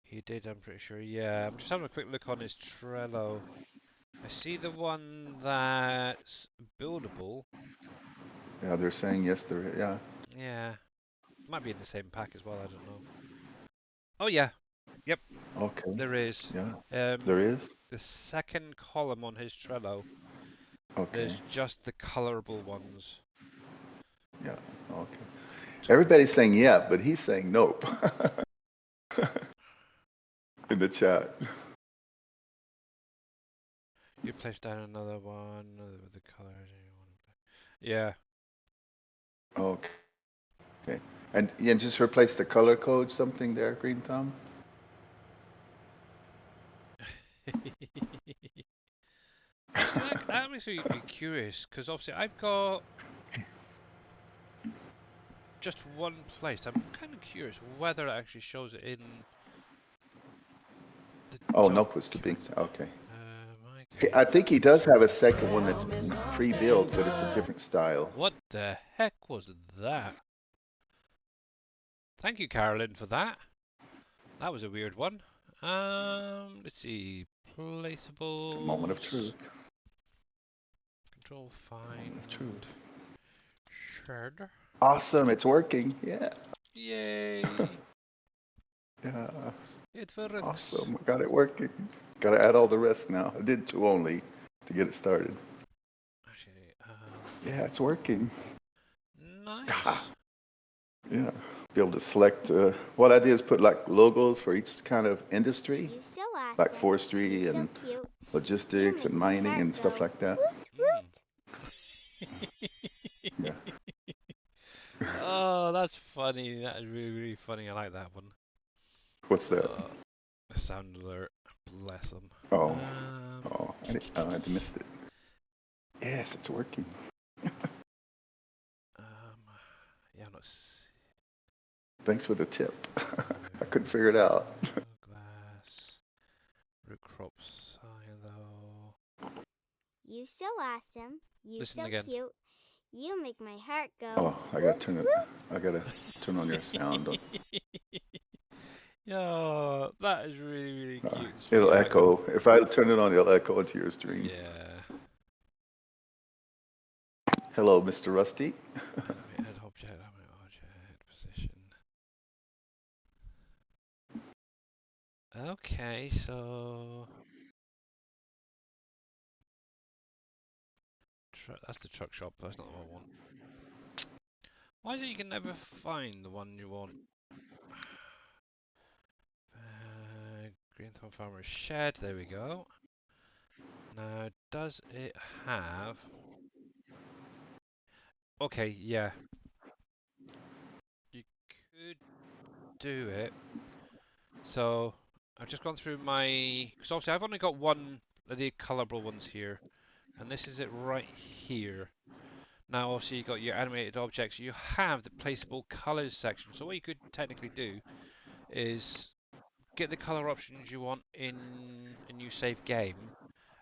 He did, I'm pretty sure. Yeah, I'm just having a quick look on his Trello. I see the one that's buildable. Yeah, they're saying yes, there is. Yeah. Yeah, might be in the same pack as well. I don't know. Oh yeah, yep, Okay. there is. Yeah, Um, there is. the second column on his Trello, Okay. there's just the colorable ones. Yeah. Okay. Everybody's saying yeah, but he's saying nope in the chat. You place down another one with the colors. Yeah. Okay. Okay. And yeah, just replace the color code something there, Green Thumb. Actually, that makes me curious because obviously I've got just one place. I'm kind of curious whether it actually shows it in the Oh, nope, it's the big. document. Okay. My I goodness. think he does have a second one that's pre-built, but it's a different style. What the heck was that? Thank you, Carolyn, for that. That was a weird one. Let's see. Moment of Placeables. truth. Control Moment of find. truth. Shared. Awesome, it's working. Yeah. Yay! Yeah. It works. Awesome. I got it working. Got to add all the rest now. I did 2 only to get it started. Actually, Yeah, it's working. Ah, nice. yeah. Be able to select. What I did is put like logos for each kind of industry, You so like awesome. You forestry so and cute. You logistics and make my mining heart and stuff go like that. woot Mm. woot. Yeah. Oh, that's funny. That is really, really funny. I like that one. What's that? Uh, sound alert. Bless them. Oh, oh, I missed it. Yes, it's working. Um, yeah, I'm not. Thanks for the tip. I couldn't figure it out. Glass. Root crop silo. You so awesome. You Listen so again. cute. You make my heart go Oh, I gotta woot turn it. woot. I gotta turn on your sound. Yeah, that is really, really cute and sweet. It'll I like that one. echo. If I turn it on, it'll echo into your stream. Yeah. Hello, Mr. Rusty. Animated object, position. Okay, so that's the truck shop. That's not what I want. Why is it you can never find the one you want? Green Thumb Farmer's Shed. There we go. Now, does it have... Okay, yeah. You could do it. So, I've just gone through my... Because obviously I've only got one of the colorable ones here. And this is it right here. Now, obviously you got your animated objects. You have the placeable colors section. So what you could technically do is get the color options you want in a new save game.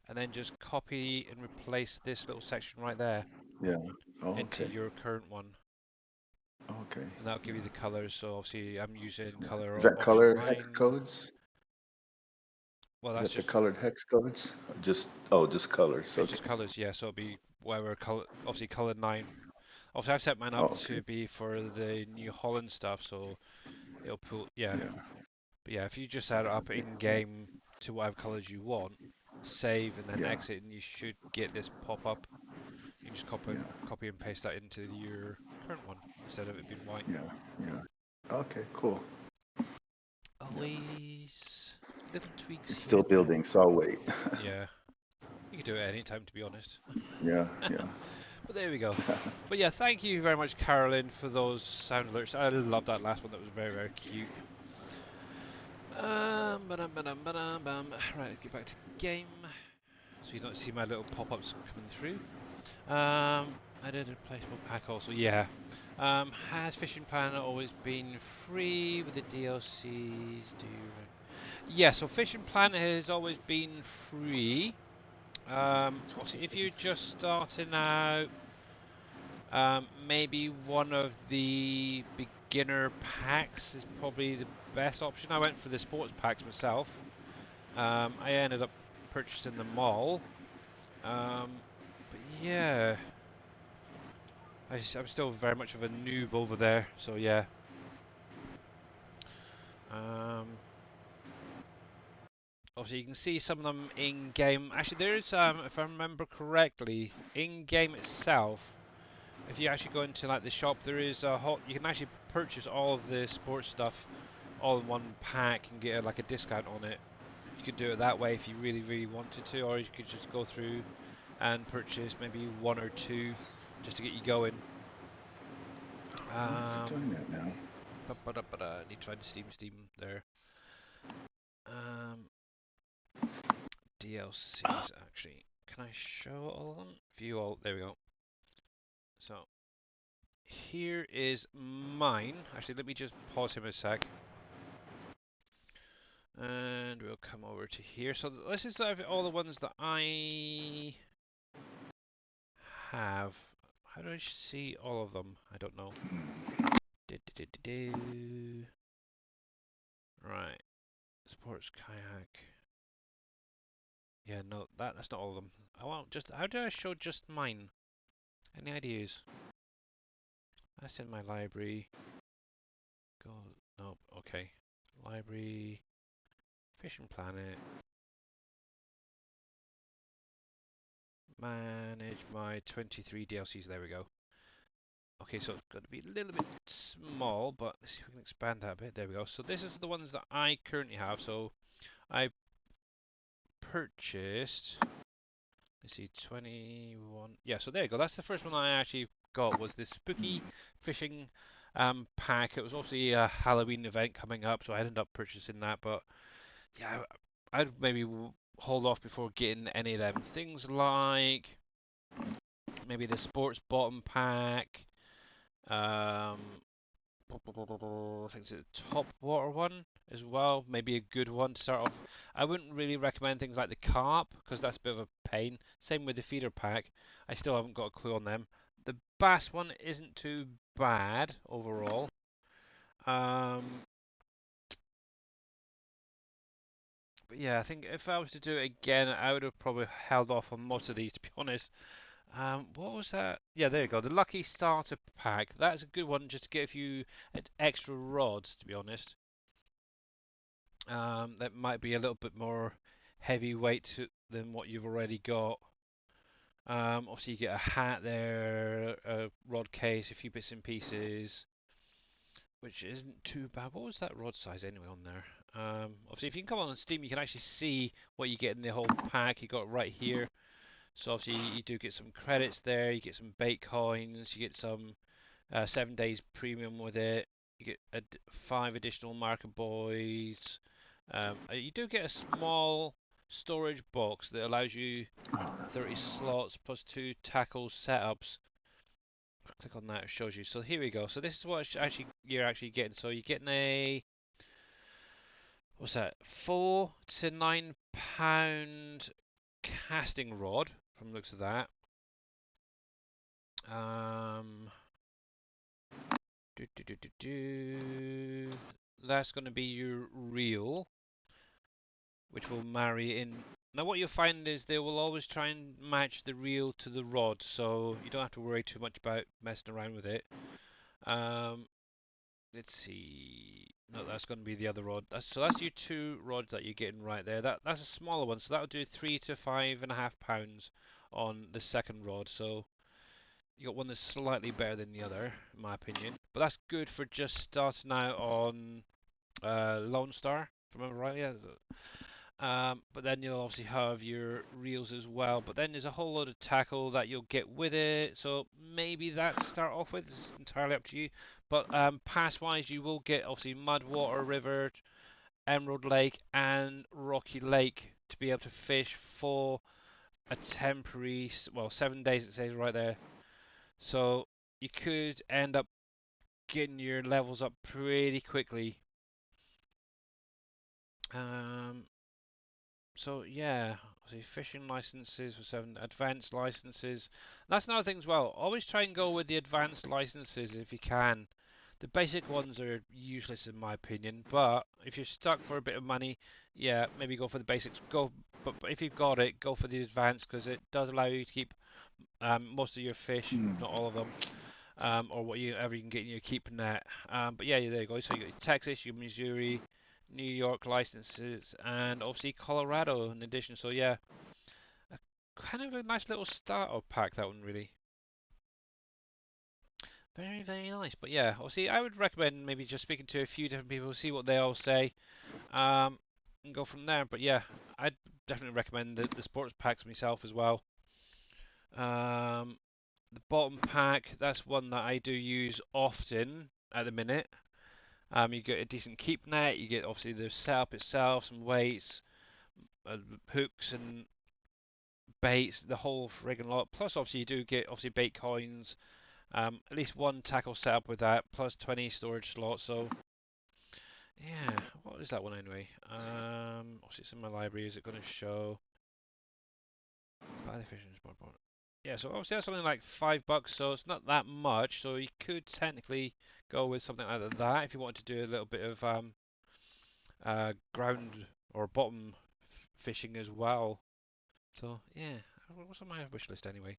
And then just copy and replace this little section right there Yeah. Oh, into okay. your current one. Okay. And that'll give you the colors. So obviously I'm using Yeah. color Is that option color hex 9. codes? Well, Is that's that the just, colored hex codes? Or just colors. it's just Okay. colors, yeah. So it'll be whatever color, obviously color 9. Obviously I've set mine Oh, up okay. to be for the New Holland stuff, so it'll pull, yeah. Yeah. But yeah, if you just set it up Okay. in game to whatever colors you want, save and then Yeah. exit, and you should get this pop up. You can just Yeah. copy and paste that into your current one instead of it being white. Yeah. Yeah. Okay. Cool. Yeah. Always little tweaks It's here still and there. building, so I'll wait. Yeah, you can do it any time, to be honest. Yeah. Yeah. But there we go. But yeah, thank you very much, Carolyn, for those sound alerts. I love that last one. That was very, very cute. Right, let's get back to game. So you don't see my little pop-ups coming through. I did a placeable pack also, yeah. Has Fishing Planet always been free with the DLCs? Yeah, so Fishing Planet has always been free. Obviously, if you're just starting out, maybe one of the beginner packs is probably the best option. I went for the sports packs myself. I ended up purchasing them all. But yeah, I'm still very much of a noob over there. So yeah. Obviously, you can see some of them in game. Actually, there is, if I remember correctly, in game itself. If you actually go into like the shop, there is a whole. You can actually purchase all of the sports stuff all in one pack and get like a discount on it. You could do it that way if you really, really wanted to, or you could just go through and purchase maybe one or two just to get you going. Why is it doing that now? Need to find Steam there. DLCs actually. Can I show all of them? View all. There we go. So here is mine. Actually, let me just pause him a sec. And we'll come over to here. So this is all the ones that I have. How do I see all of them? I don't know. Right. Sports kayak. Yeah, no, that's not all of them. I want just. How do I show just mine? Any ideas? That's in my library. Go. Nope. Okay. Library. Fishing Planet. Manage my 23 DLCs. There we go. Okay, so it's going to be a little bit small, but let's see if we can expand that a bit. There we go. So this is the ones that I currently have. So I purchased. Let's see, 21. Yeah, so there you go. That's the first one I actually got was this spooky fishing pack. It was obviously a Halloween event coming up, so I ended up purchasing that. But yeah, I'd maybe hold off before getting any of them. Things like maybe the sports bottom pack. I think it's the top water one as well. Maybe a good one to start off. I wouldn't really recommend things like the carp because that's a bit of a pain. Same with the feeder pack. I still haven't got a clue on them. The bass one isn't too bad overall. But yeah, I think if I was to do it again, I would have probably held off on most of these to be honest. What was that? Yeah, there you go. The Lucky Starter Pack. That's a good one just to give you extra rods, to be honest. That might be a little bit more heavyweight than what you've already got. Obviously, you get a hat there, a rod case, a few bits and pieces, which isn't too bad. What was that rod size anyway on there? Obviously, if you can come on Steam, you can actually see what you get in the whole pack. You got it right here. So obviously, you do get some credits there. You get some bait coins. You get some 7 days premium with it. You get 5 additional marker boys. You do get a small storage box that allows you 30 slots plus 2 tackle setups. Click on that, it shows you. So here we go. So this is what you're actually getting. So you're getting a, what's that, £4 to £9 casting rod from the looks of that. Do, do, do, do, do. That's going to be your reel, which will marry in. Now what you'll find is they will always try and match the reel to the rod, so you don't have to worry too much about messing around with it. Let's see. No, that's going to be the other rod. So that's your 2 rods that you're getting right there. That's a smaller one, so that'll do 3 to 5.5 pounds on the second rod. So you got one that's slightly better than the other, in my opinion. But that's good for just starting out on Lone Star, if I remember right. Yeah. But then you'll obviously have your reels as well. But then there's a whole load of tackle that you'll get with it. So maybe that to start off with. It's entirely up to you. But pass-wise, you will get obviously Mud Water River, Emerald Lake, and Rocky Lake to be able to fish for a temporary, well, 7 days it says right there. So you could end up getting your levels up pretty quickly. So yeah, see fishing licenses for 7 advanced licenses. That's another thing as well. Always try and go with the advanced licenses if you can. The basic ones are useless in my opinion, but if you're stuck for a bit of money, yeah, maybe go for the basics. But if you've got it, go for the advanced because it does allow you to keep most of your fish, if not all of them, or whatever you can get in your keep net. But yeah, there you go. So you got your Texas, your Missouri, New York licenses, and obviously Colorado in addition. So yeah, kind of a nice little starter pack, that one really. Very, very nice. But yeah, obviously I would recommend maybe just speaking to a few different people, see what they all say, and go from there. But yeah, I'd definitely recommend the sports packs myself as well. The bottom pack, that's one that I do use often at the minute. You get a decent keep net, you get obviously the setup itself, some weights, hooks and baits, the whole friggin' lot. Plus, obviously, you do get obviously bait coins, at least 1 tackle setup with that, plus 20 storage slots. So, yeah, what is that one anyway? Obviously, it's in my library. Is it going to show? Buy the fishing spot. Yeah, so obviously that's something like $5, so it's not that much. So you could technically go with something like that if you wanted to do a little bit of ground or bottom fishing as well. So yeah, what's on my wish list anyway?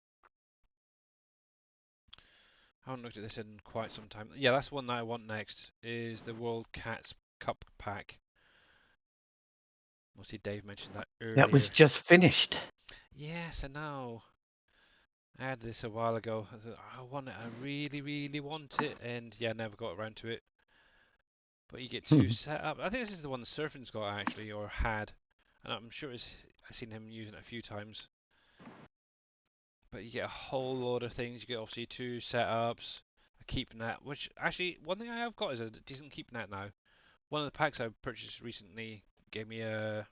I haven't looked at this in quite some time. Yeah, that's one that I want next. Is the World Cats Cup pack. Mostly Dave mentioned that That was earlier. just finished. Yes, I know. I had this a while ago. I said, I want it. I really, really want it, and yeah, never got around to it. But you get 2 set up. I think this is the one the Surfing's got actually, or had, and I'm sure I've seen him using it a few times. But you get a whole load of things. You get obviously 2 setups, a keep net, which actually one thing I have got is a decent keep net now. One of the packs I purchased recently gave me a,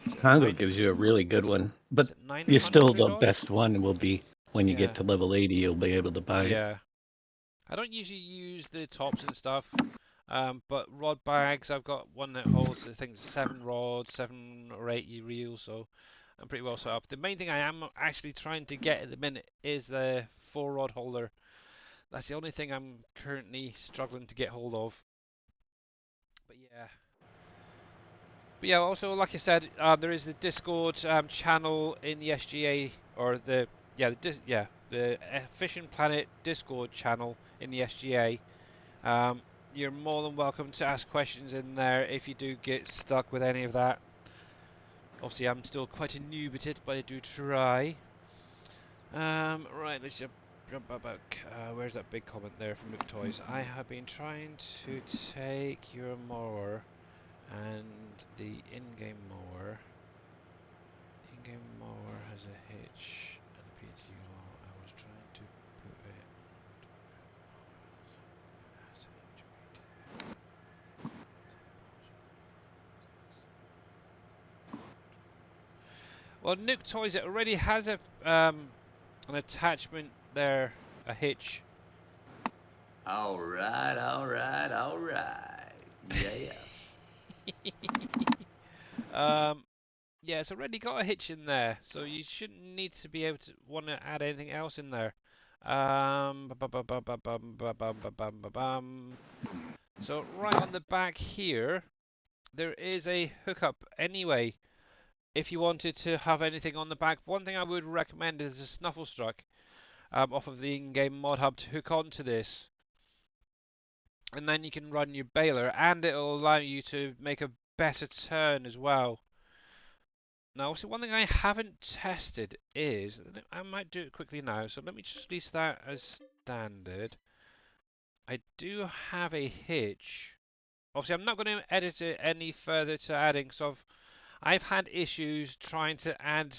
is it a Congo nine, gives you a really good one, but is it you still 900 the odd? best one will be when you get Yeah, to level 80. You'll be able to buy it. yeah. I don't usually use the tops and stuff, but rod bags I've got one that holds I think 7 rods, 7 or 8 reels, so I'm pretty well set up. The main thing I am actually trying to get at the minute is the 4 rod holder. That's the only thing I'm currently struggling to get hold of. But yeah. But yeah, also like I said, there is the Discord channel in the SGA, or the Fishing Planet Discord channel in the SGA. You're more than welcome to ask questions in there if you do get stuck with any of that. Obviously, I'm still quite a noob at it, but I do try. Right, let's jump back. Where's that big comment there from Luke Toys? I have been trying to take your mower And the in-game mower. The in-game mower has a hitch and a PTO. I was trying to put it. Well, Nuke Toys, it already has a an attachment there, a hitch. Alright, alright, alright. Yes. Yeah, it's already got a hitch in there, so you shouldn't need to be able to want to add anything else in there. So right on the back here, there is a hookup anyway. If you wanted to have anything on the back, one thing I would recommend is a snuffle struck off of the in-game mod hub to hook onto this. And then you can run your baler, and it'll allow you to make a better turn as well. Now, obviously, one thing I haven't tested is, I might do it quickly now, so let me just list that as standard. I do have a hitch. Obviously, I'm not going to edit it any further to adding, so I've had issues trying to add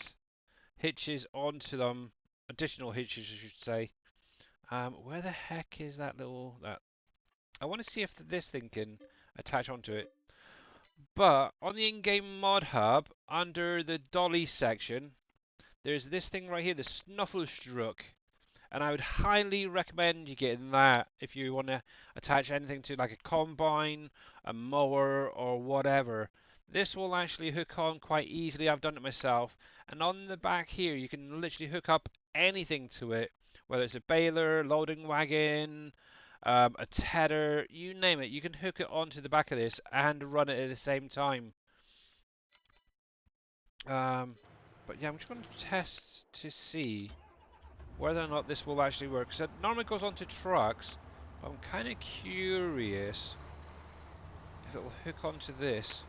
hitches onto them, additional hitches, I should say. Where the heck is that little, I want to see if this thing can attach onto it. But on the in-game mod hub, under the dolly section, there's this thing right here, the Snufflestruck. And I would highly recommend you getting that if you want to attach anything to like a combine, a mower, or whatever. This will actually hook on quite easily. I've done it myself. And on the back here, you can literally hook up anything to it, whether it's a baler, loading wagon, a tedder, you name it. You can hook it onto the back of this and run it at the same time. But yeah, I'm just going to test to see whether or not this will actually work. Because it normally goes onto trucks, but I'm kind of curious if it will hook onto this.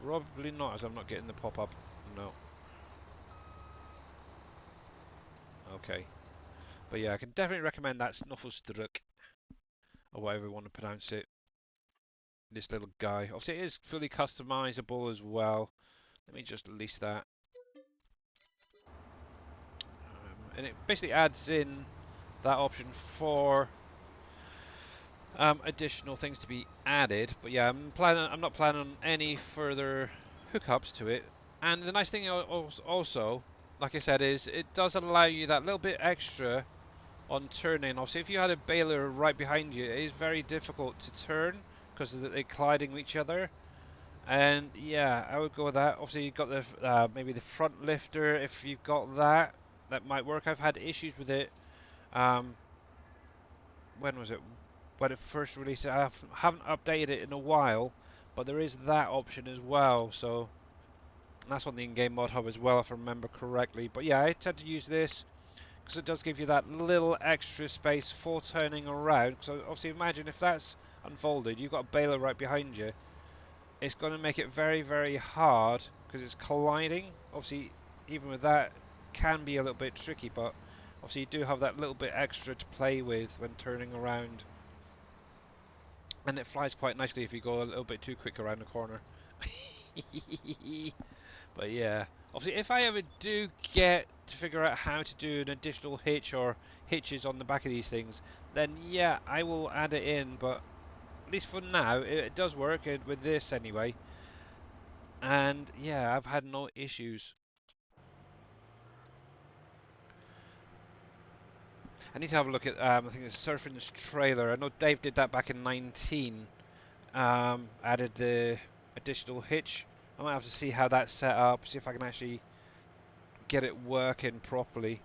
Probably not, as I'm not getting the pop-up. No. Okay. But yeah, I can definitely recommend that Snufflestruck, or whatever you want to pronounce it. This little guy. Obviously, it is fully customizable as well. Let me just list that. And it basically adds in that option for additional things to be added. But yeah, I'm not planning on any further hookups to it. And the nice thing also, like I said, is it does allow you that little bit extra on turning. Obviously, if you had a baler right behind you, it is very difficult to turn because they're colliding with each other. And yeah, I would go with that. Obviously, you've got the maybe the front lifter. If you've got that, that might work. I've had issues with it. When was it? When it first released, I haven't updated it in a while, but there is that option as well. So that's on the in-game mod hub as well, if I remember correctly. But yeah, I tend to use this because it does give you that little extra space for turning around. So obviously, imagine if that's unfolded, you've got a baler right behind you. It's going to make it very, very hard because it's colliding. Obviously, even with that, can be a little bit tricky, but obviously you do have that little bit extra to play with when turning around. And it flies quite nicely if you go a little bit too quick around the corner. But yeah, obviously if I ever do get to figure out how to do an additional hitch or hitches on the back of these things, then yeah, I will add it in. But at least for now, it does work with this anyway. And yeah, I've had no issues. I need to have a look at, I think it's Surfing's trailer. I know Dave did that back in 19. Added the additional hitch. I might have to see how that's set up, see if I can actually get it working properly.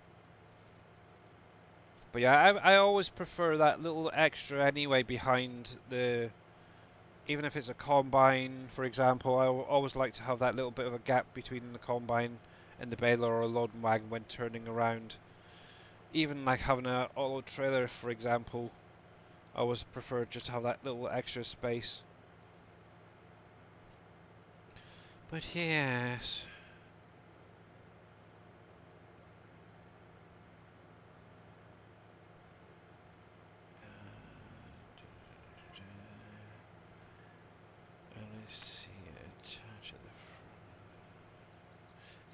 But yeah, I always prefer that little extra anyway behind the, even if it's a combine, for example, I always like to have that little bit of a gap between the combine and the baler or a loading wagon when turning around. Even like having an auto trailer, for example, I always prefer just to have that little extra space. But yes.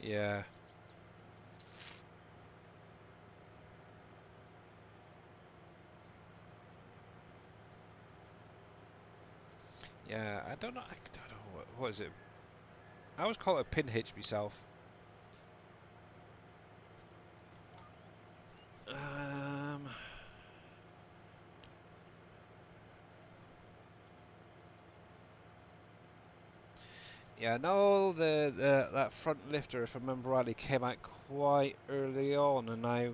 Yeah. Yeah, I don't know. I don't know what is it. I always call it a pin hitch myself. Um. Yeah, no, the that front lifter, if I remember rightly, came out quite early on, and I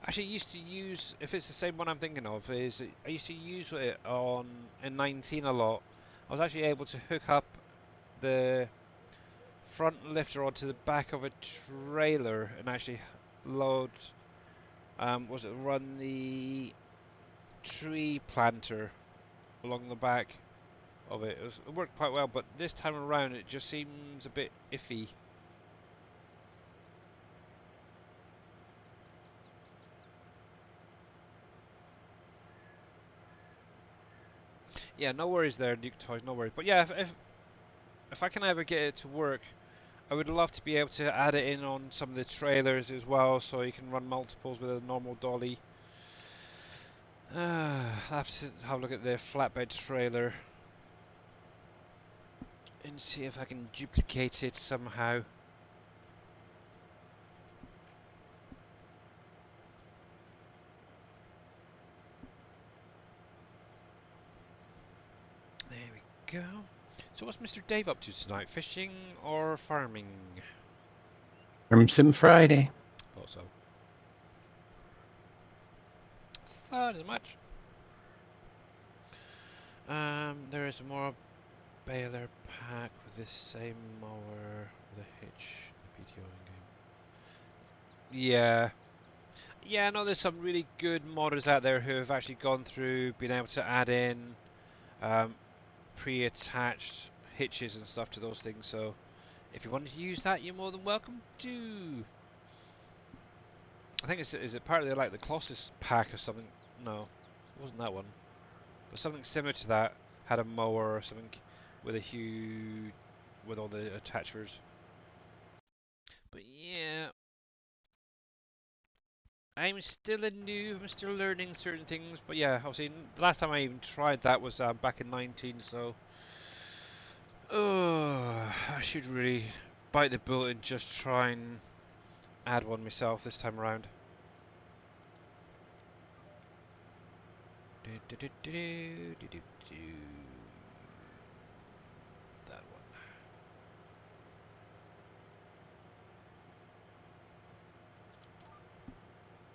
actually used to use, if it's the same one I'm thinking of, I used to use it on in 19 a lot. I was actually able to hook up the front lifter onto the back of a trailer and actually load, was it run the tree planter along the back of it. It worked quite well, but this time around it just seems a bit iffy. Yeah, no worries there, Duke Toys, no worries. But yeah, if I can ever get it to work, I would love to be able to add it in on some of the trailers as well, so you can run multiples with a normal dolly. I'll have to have a look at the flatbed trailer and see if I can duplicate it somehow. There we go. So what's Mr. Dave up to tonight? Fishing or farming? From Sim Friday. Thought so. Thought as much. There is a more baler pack with this same mower with a hitch. PTO in game. Yeah. Yeah, no, there's some really good modders out there who have actually gone through, been able to add in um, pre-attached hitches and stuff to those things. So if you wanted to use that, you're more than welcome to. I think is it part of the, like the Colossus pack or something? No, it wasn't that one. But something similar to that had a mower or something with a huge with all the attachers. But yeah, I'm still a noob. I'm still learning certain things. But yeah, obviously the last time I even tried that was back in 19. So I should really bite the bullet and just try and add one myself this time around. That one.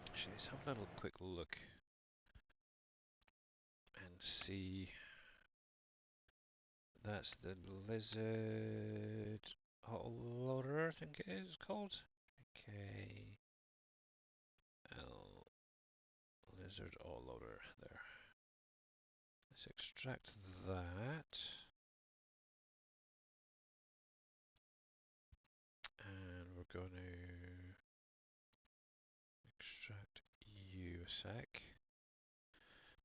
Actually, let's have a little quick look and see. That's the lizard loader, I think it is called. Okay. L lizard loader there. Let's extract that. And we're going to extract you a sec.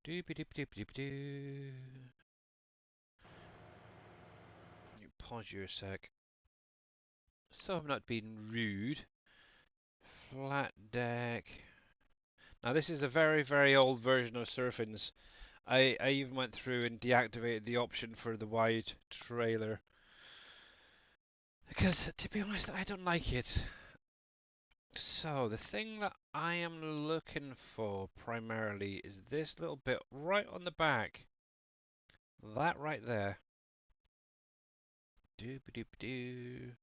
Doop doop doop doop doo. You pause you a sec. So I'm not being rude. Flat deck. Now this is a very, very old version of Surfins. I even went through and deactivated the option for the wide trailer. Because, to be honest, I don't like it. So, the thing that I am looking for primarily is this little bit right on the back. That right there. Doop doop doo.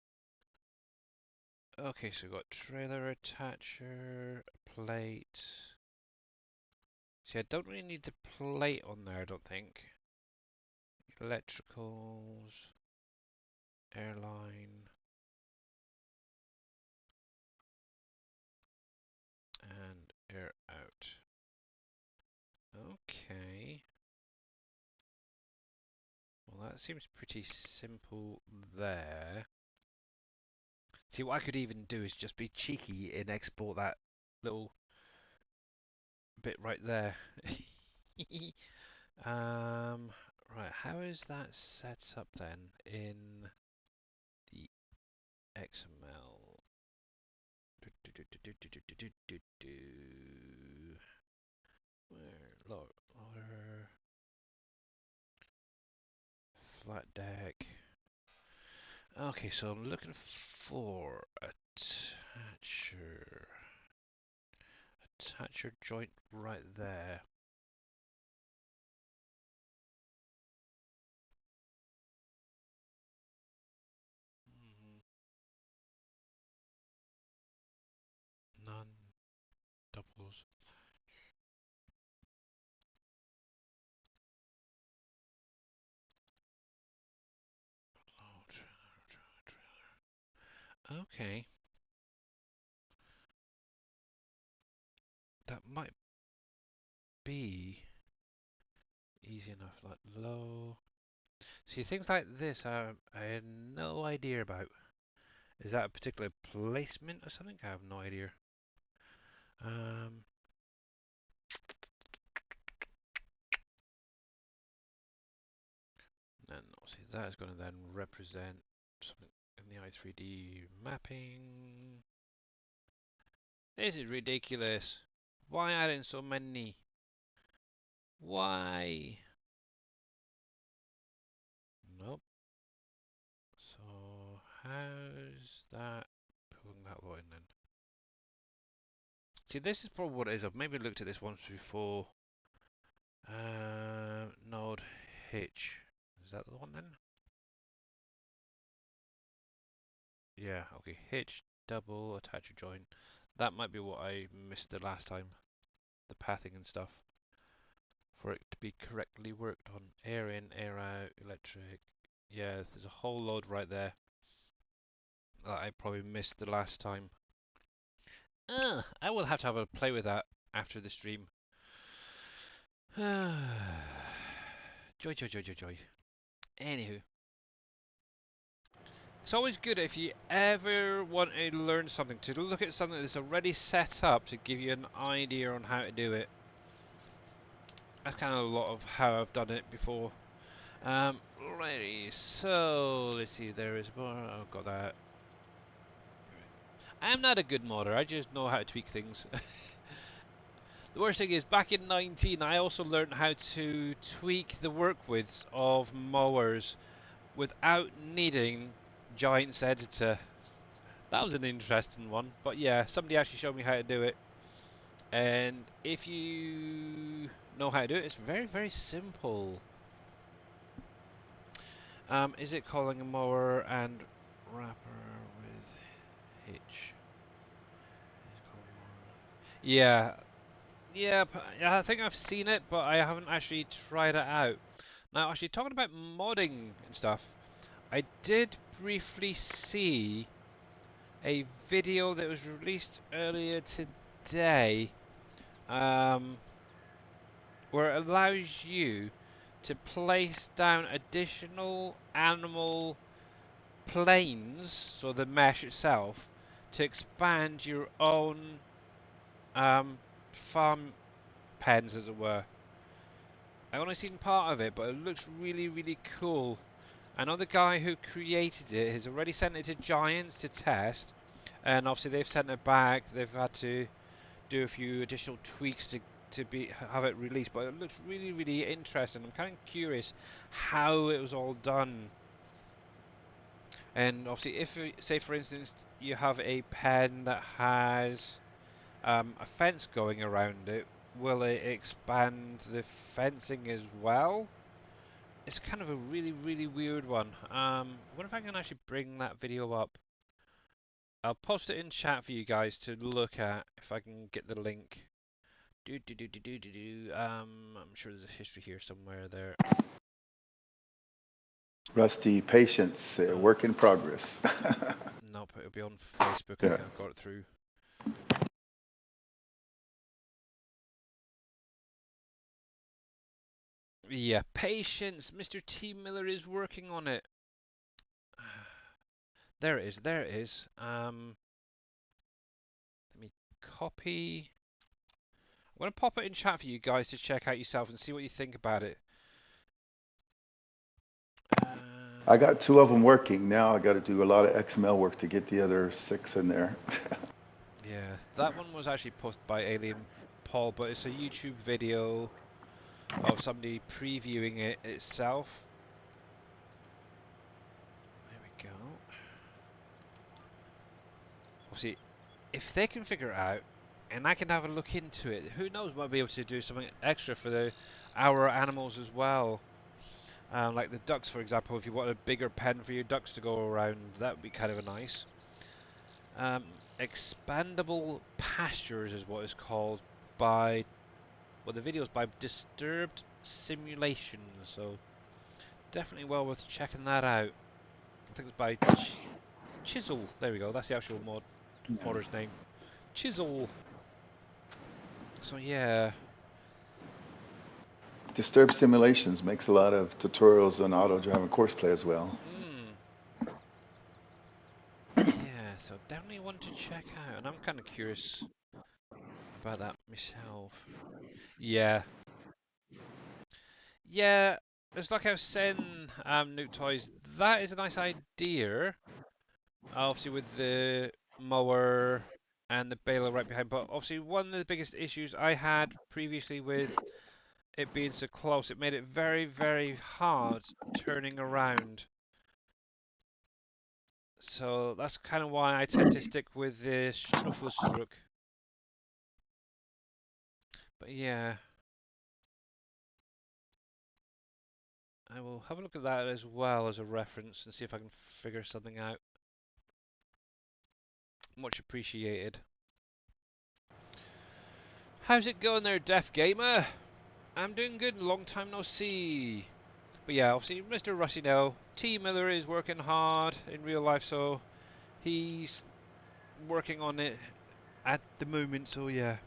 Okay, so we've got trailer attacher, plate. See, I don't really need the plate on there, I don't think. Electricals, airline, and air out. Okay. Well, that seems pretty simple there. See, what I could even do is just be cheeky and export that little bit right there. Right, how is that set up then in the XML? Where lower flat deck. Okay, so I'm looking for attacher. Attacher joint right there. None. Doubles. Okay. That might be easy enough. Like low. See, things like this I had no idea about. Is that a particular placement or something? I have no idea. And obviously that is going to then represent something in the i3D mapping. This is ridiculous. Why add in so many? Why? Nope. So how's that pulling that line then? See, this is probably what it is. I've maybe looked at this once before. Node hitch. Is that the one then? Yeah, okay. Hitch, double, attacher joint. That might be what I missed the last time. The pathing and stuff. For it to be correctly worked on. Air in, air out, electric. Yeah, there's a whole load right there that I probably missed the last time. I will have to have a play with that after the stream. Joy, joy, joy, joy, joy. Anywho. It's always good if you ever want to learn something, to look at something that's already set up to give you an idea on how to do it. That's kind of a lot of how I've done it before. Righty, so let's see, there is more. I've got that. I'm not a good modder, I just know how to tweak things. The worst thing is, back in 19, I also learned how to tweak the work widths of mowers without needing Giant's Editor. That was an interesting one, but yeah, somebody actually showed me how to do it. And if you know how to do it, it's very, very simple. Is it calling a mower and wrapper with hitch? Yeah, yeah, I think I've seen it, but I haven't actually tried it out. Now, actually, talking about modding and stuff, I did briefly see a video that was released earlier today, where it allows you to place down additional animal planes, so the mesh itself, to expand your own farm pens, as it were. I've only seen part of it, but it looks really, really cool. I know the guy who created it has already sent it to Giants to test, and obviously they've sent it back. They've had to do a few additional tweaks to have it released, but it looks really, really interesting. I'm kind of curious how it was all done. And obviously, if say for instance you have a pen that has a fence going around it, will it expand the fencing as well? It's kind of a really, really weird one. I wonder if I can actually bring that video up. I'll post it in chat for you guys to look at if I can get the link. I'm sure there's a history here somewhere there. Rusty, patience, work in progress. Nope, it'll be on Facebook. Yeah. I've got it through. Yeah, patience. Mr. T. Miller is working on it. There it is. There it is. Let me copy. I'm going to pop it in chat for you guys to check out yourself and see what you think about it. I got 2 of them working. Now I got to do a lot of XML work to get the other 6 in there. Yeah, that one was actually posted by Alien Paul, but it's a YouTube video of somebody previewing it itself. There we go. Obviously, if they can figure it out, and I can have a look into it, who knows, might be able to do something extra for our animals as well. Like the ducks, for example, if you want a bigger pen for your ducks to go around, that would be kind of a nice. Expandable pastures is what it's called by, well, the video's by Disturbed Simulations, so definitely well worth checking that out. I think it's by Chisel. There we go. That's the actual modder's name. Chisel. So yeah. Disturbed Simulations makes a lot of tutorials on auto driving course play as well. Yeah, so definitely one to check out, and I'm kind of curious about that myself. Yeah. Yeah, it's like I was saying, Nuke Toys, that is a nice idea. Obviously with the mower and the baler right behind, but obviously one of the biggest issues I had previously with it being so close, it made it very, very hard turning around. So that's kind of why I tend to stick with the Schnuffelstruck. But yeah, I will have a look at that as well as a reference and see if I can figure something out. Much appreciated. How's it going there, Deaf Gamer? I'm doing good, long time no see. But yeah, obviously Mr. Rusty now, T. Miller is working hard in real life, so he's working on it at the moment, so yeah.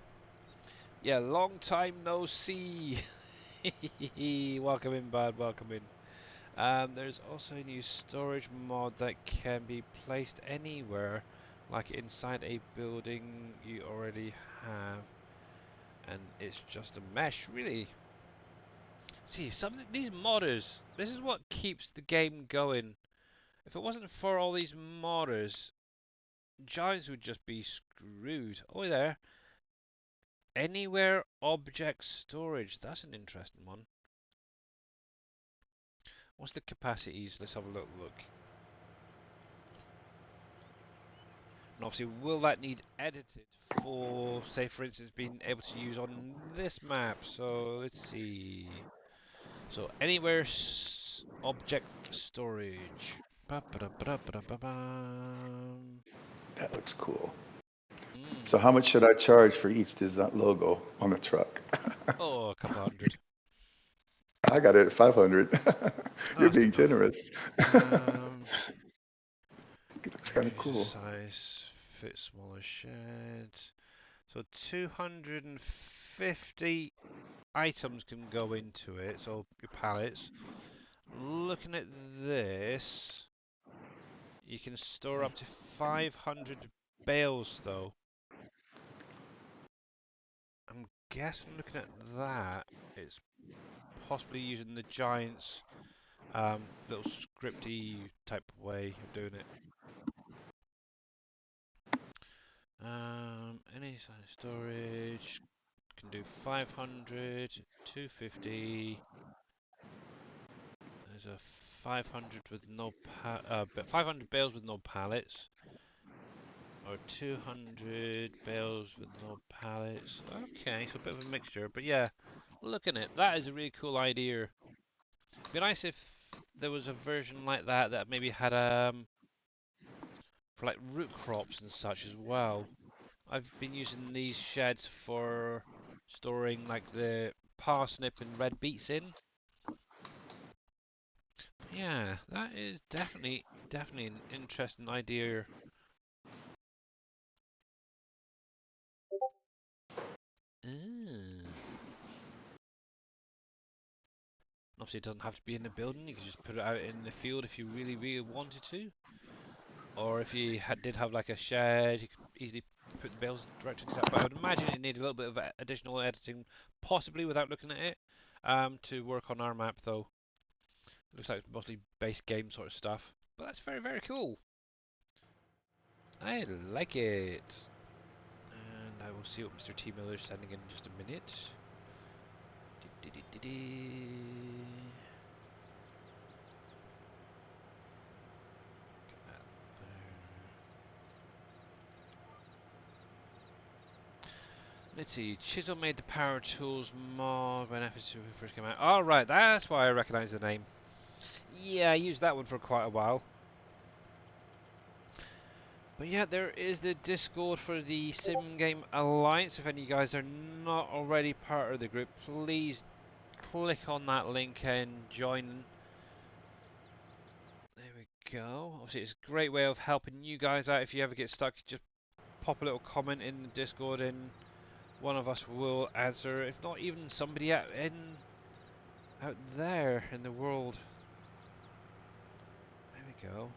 Yeah, long time no see. Welcome in, bud, welcome in. There's also a new storage mod that can be placed anywhere, like inside a building you already have. And it's just a mesh, really. See, these modders, this is what keeps the game going. If it wasn't for all these modders, Giants would just be screwed. Oh, there. Anywhere object storage. That's an interesting one. What's the capacities? Let's have a look. And obviously, will that need edited for, say, for instance, being able to use on this map? So let's see. So anywhere object storage. Ba-ba-da-ba-da-ba-da-ba-bam. That looks cool. So Mm. how much should I charge for each design logo on the truck? Oh, a couple hundred. I got it at 500. Oh, You're that's good being enough. generous. Um, It looks kind of Increase cool. size, fit smaller shed. So 250 items can go into it, so your pallets. Looking at this, you can store up to 500 bales though. I'm guessing looking at that, it's possibly using the Giants little scripty type of way of doing it. Any size storage can do 500, 250. There's a 500 with no 500 bales with no pallets, or 200 bales with no pallets. Okay, so a bit of a mixture, but yeah, look at it. That is a really cool idea. Be nice if there was a version like that that maybe had for like root crops and such as well. I've been using these sheds for storing like the parsnip and red beets in. But yeah, that is definitely an interesting idea. Obviously, it doesn't have to be in the building. You can just put it out in the field if you really wanted to. Or if you did have like a shed, you could easily put the bales direct into that. But I would imagine it needed a little bit of additional editing, possibly without looking at it, to work on our map though. It looks like it's mostly base game sort of stuff. But that's very cool. I like it. see what Mr. T Miller's sending in just a minute. Let's see. Chisel made the power tools mod when FS2 first came out. All right, that's why I recognise the name. Yeah, I used that one for quite a while. But yeah, there is the Discord for the Sim Game Alliance. If any of you guys are not already part of the group, please click on that link and join. There we go. Obviously, it's a great way of helping you guys out. If you ever get stuck, just pop a little comment in the Discord and one of us will answer. If not, even somebody out there in the world. There we go.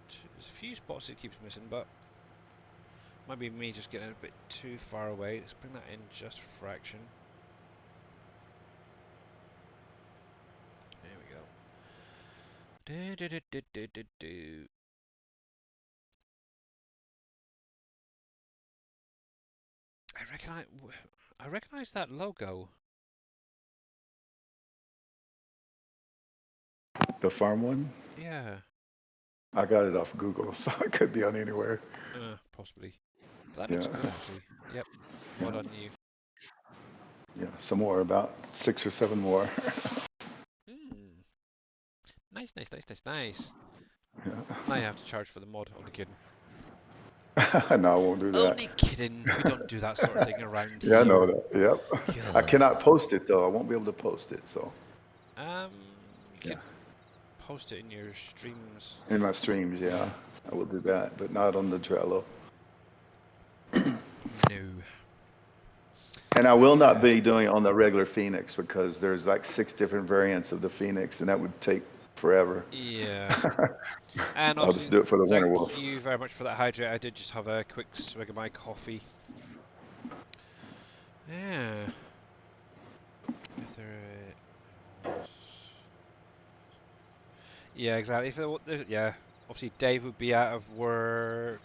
There's a few spots it keeps missing, but might be me just getting a bit too far away. Let's bring that in just a fraction. There we go. I recognize that logo. The farm one? Yeah. I got it off Google, so it could be on anywhere. Possibly. But that Yeah. looks good actually. Yep. Well done you. Yeah, some more, about 6 or 7 more. Nice, nice, nice, nice, nice. Yeah. Now you have to charge for the mod. Only kidding. No, I won't do that. Only kidding. We don't do that sort of thing around Yeah, I here. know that. Yep. I cannot post it though. I won't be able to post it. So You could post it in your streams. in my streams, yeah, I will do that, but not on the Trello. No. And I will not be doing it on the regular Phoenix because there's like 6 different variants of the Phoenix, and that would take forever. Yeah. And I'll just obviously, do it for the Winter thank Wolf. you very much for that hydrate. I did just have a quick swig of my coffee. Yeah. If there was... Yeah, exactly. If yeah, obviously Dave would be out of work.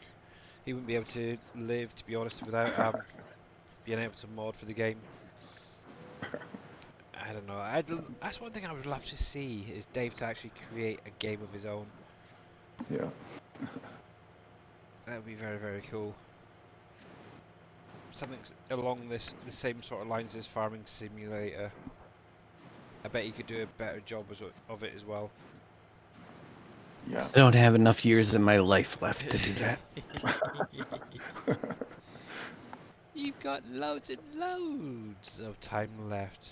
He wouldn't be able to live, to be honest, without being able to mod for the game. I don't know. That's one thing I would love to see is Dave to actually create a game of his own. Yeah. That would be very, very cool. Something along the same sort of lines as Farming Simulator. I bet he could do a better job of it as well. Yeah. I don't have enough years in my life left to do that. You've got loads and loads of time left.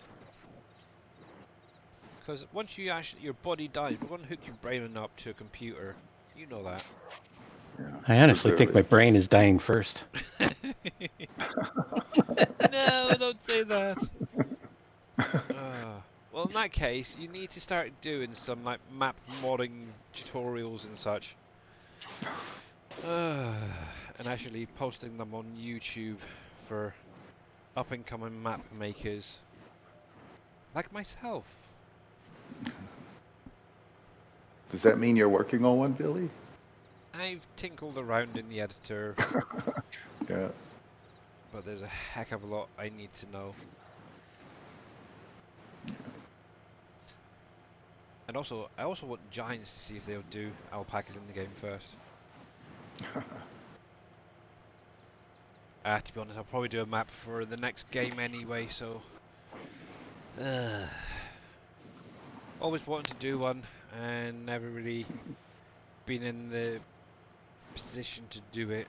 Because once you your body dies, we're going to hook your brain up to a computer. You know that. Yeah. I honestly Preserve think it. my brain is dying first. No, don't say that. Well, in that case, you need to start doing some like map modding tutorials and such. And actually posting them on YouTube for up-and-coming map makers like myself. Does that mean you're working on one, Billy? I've tinkled around in the editor, Yeah. but there's a heck of a lot I need to know. And also, I also want Giants to see if they'll do alpacas in the game first. To be honest, I'll probably do a map for the next game anyway, so... always wanted to do one, and never really been in the position to do it.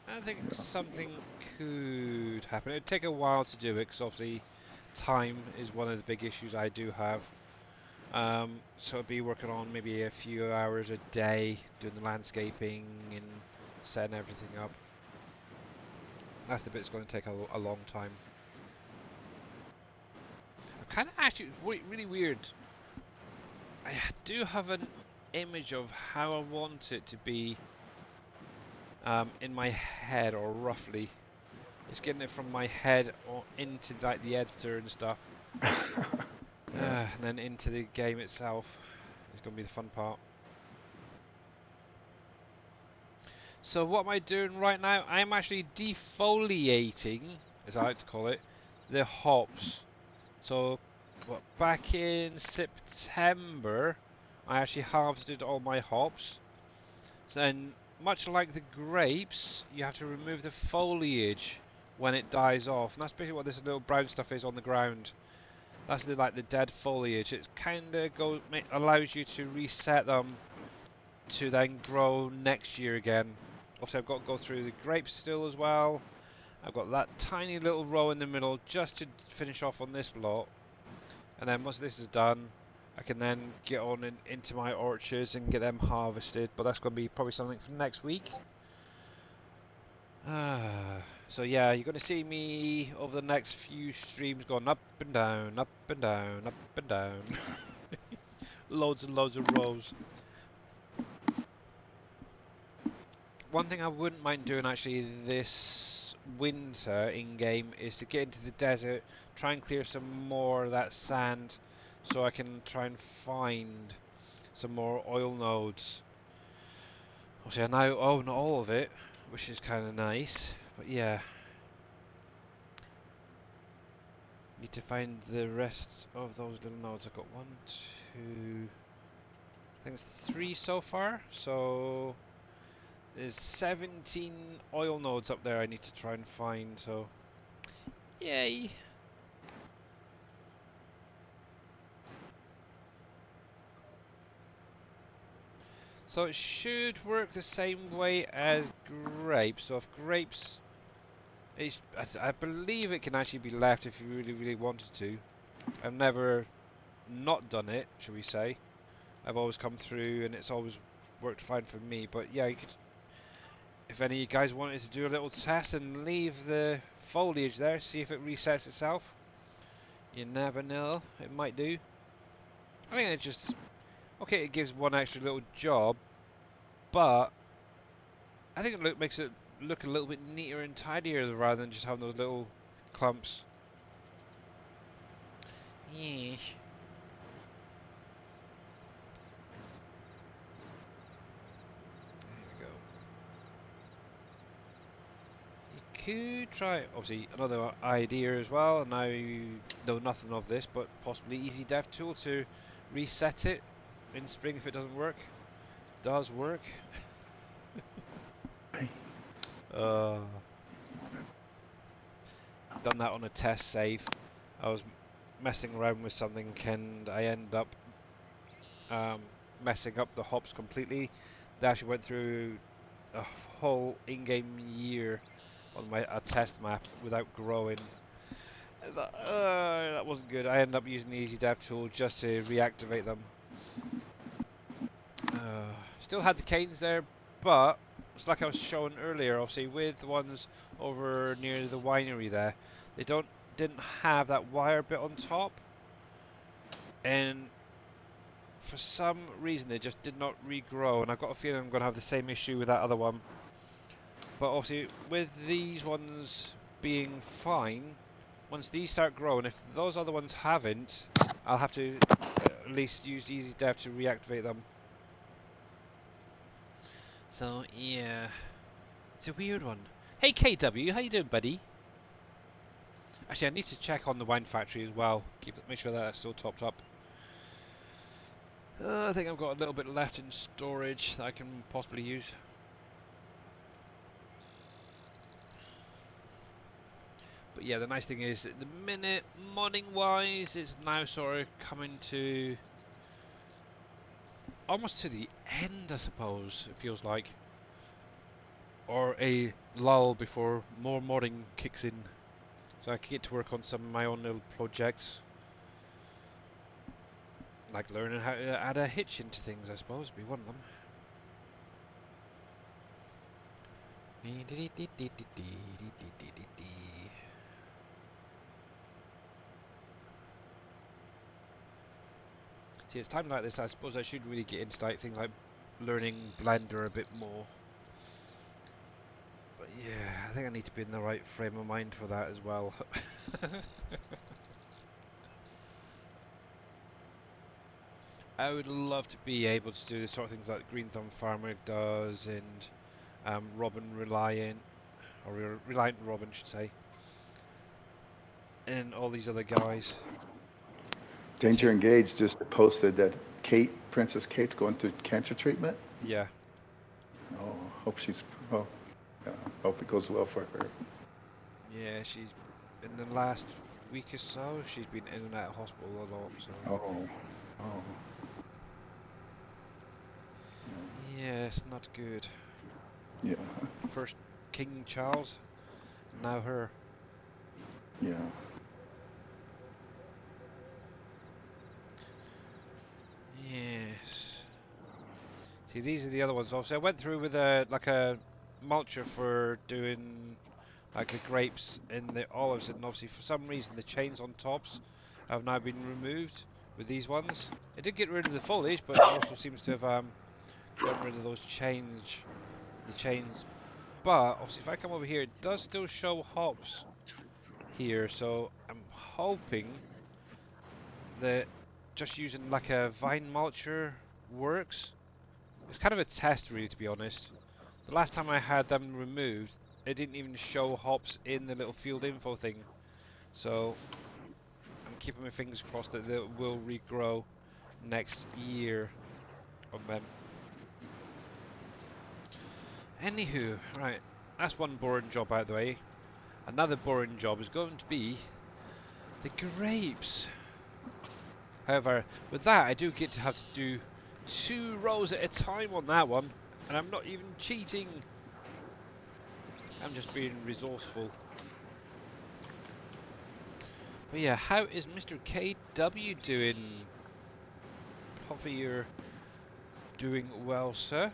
I think something could happen. It'd take a while to do it, because obviously time is one of the big issues I do have. So I'd be working on maybe a few hours a day, doing the landscaping and setting everything up. That's the bit that's going to take a long time. I'm kind of actually really weird. I do have an image of how I want it to be in my head, or roughly. It's getting it from my head into like the editor and stuff. And then into the game itself. It's going to be the fun part. So what am I doing right now? I'm actually defoliating, as I like to call it, the hops. So, what, back in September, I actually harvested all my hops. Then, much like the grapes, you have to remove the foliage when it dies off. And that's basically what this little brown stuff is on the ground. That's like the dead foliage. It kind of allows you to reset them to then grow next year again. Also, I've got to go through the grapes still as well. I've got that tiny little row in the middle just to finish off on this lot. And then once this is done, I can then get on into my orchards and get them harvested. But that's going to be probably something for next week. So yeah, you're going to see me over the next few streams going up and down, up and down, up and down. Loads and loads of rows. One thing I wouldn't mind doing actually this winter in game is to get into the desert, try and clear some more of that sand so I can try and find some more oil nodes. Obviously I now own all of it, which is kind of nice, but yeah. Need to find the rest of those little nodes. I've got 1, 2, I think it's 3 so far, so there's 17 oil nodes up there I need to try and find, so yay! So it should work the same way as grapes. So if grapes, I believe it can actually be left if you really, really wanted to. I've never not done it, shall we say. I've always come through and it's always worked fine for me. But yeah, you could, if any of you guys wanted to do a little test and leave the foliage there, see if it resets itself. You never know, it might do. I think it just, okay, it gives one extra little job, but I think it makes it look a little bit neater and tidier rather than just having those little clumps. Yeah. There we go. You could try, obviously, another idea as well, and I know nothing of this, but possibly Easy Dev tool to reset it in spring if it doesn't work. Does work. uh, Done that on a test save. I was messing around with something and I ended up messing up the hops completely. They actually went through a whole in-game year on a test map without growing. That wasn't good. I ended up using the Easy Dev tool just to reactivate them. Still had the canes there, but it's like I was showing earlier, obviously, with the ones over near the winery there, they didn't have that wire bit on top, and for some reason they just did not regrow, and I've got a feeling I'm going to have the same issue with that other one. But obviously with these ones being fine, once these start growing, if those other ones haven't, I'll have to at least use Easy Dev to reactivate them. So yeah, it's a weird one. Hey KW, how you doing, buddy? Actually, I need to check on the wine factory as well. Make sure that's still topped up. I think I've got a little bit left in storage that I can possibly use. But yeah, the nice thing is, at the minute, modding-wise, it's now sort of coming to almost to the end, I suppose. It feels like, or a lull before more modding kicks in, so I can get to work on some of my own little projects. Like learning how to add a hitch into things, I suppose, would be one of them. See, it's time like this, I suppose I should really get into like things like learning Blender a bit more. But yeah, I think I need to be in the right frame of mind for that as well. I would love to be able to do the sort of things like Green Thumb Farmer does, and Robin Reliant, or Reliant Robin, should say, and all these other guys. Danger Engaged just posted that Princess Kate's going through cancer treatment. Yeah. Oh, hope she's. Oh, yeah, hope it goes well for her. Yeah, she's in the last week or so. She's been in and out of hospital a lot. So. Oh, oh. Yeah, it's not good. Yeah. First King Charles, now her. Yeah. Yes. See, these are the other ones. Obviously, I went through with a mulcher for doing like the grapes and the olives, and obviously for some reason the chains on tops have now been removed with these ones. It did get rid of the foliage, but it also seems to have gotten rid of those the chains. But obviously, if I come over here, it does still show hops here, so I'm hoping that just using like a vine mulcher works. It's kind of a test, really, to be honest. The last time I had them removed, it didn't even show hops in the little field info thing. So I'm keeping my fingers crossed that they will regrow next year on them. Anywho, right, that's one boring job out of the way. Another boring job is going to be the grapes. However, with that, I do get to have to do 2 rows at a time on that one, and I'm not even cheating. I'm just being resourceful. But yeah, how is Mr. KW doing? Hopefully you're doing well, sir.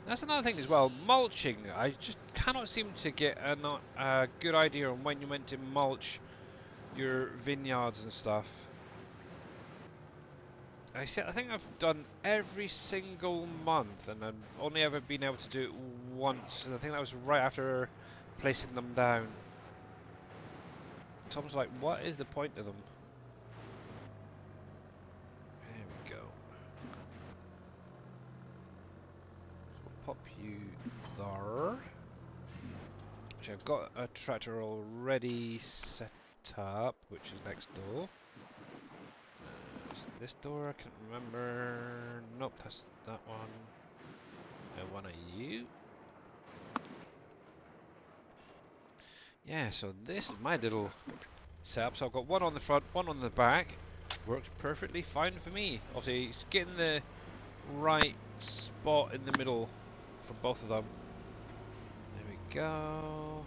That's another thing as well, mulching. I just cannot seem to get a good idea on when you're meant to mulch your vineyards and stuff. I think I've done every single month, and I've only ever been able to do it once, and I think that was right after placing them down. Tom's like, what is the point of them? There we go. So we'll pop you there. Actually, I've got a tractor already set up, which is next door. Is it this door? I can't remember. Nope, that's that one. And one of you. Yeah, so this is my little setup. So I've got one on the front, one on the back. Works perfectly fine for me. Obviously, it's getting the right spot in the middle for both of them. There we go.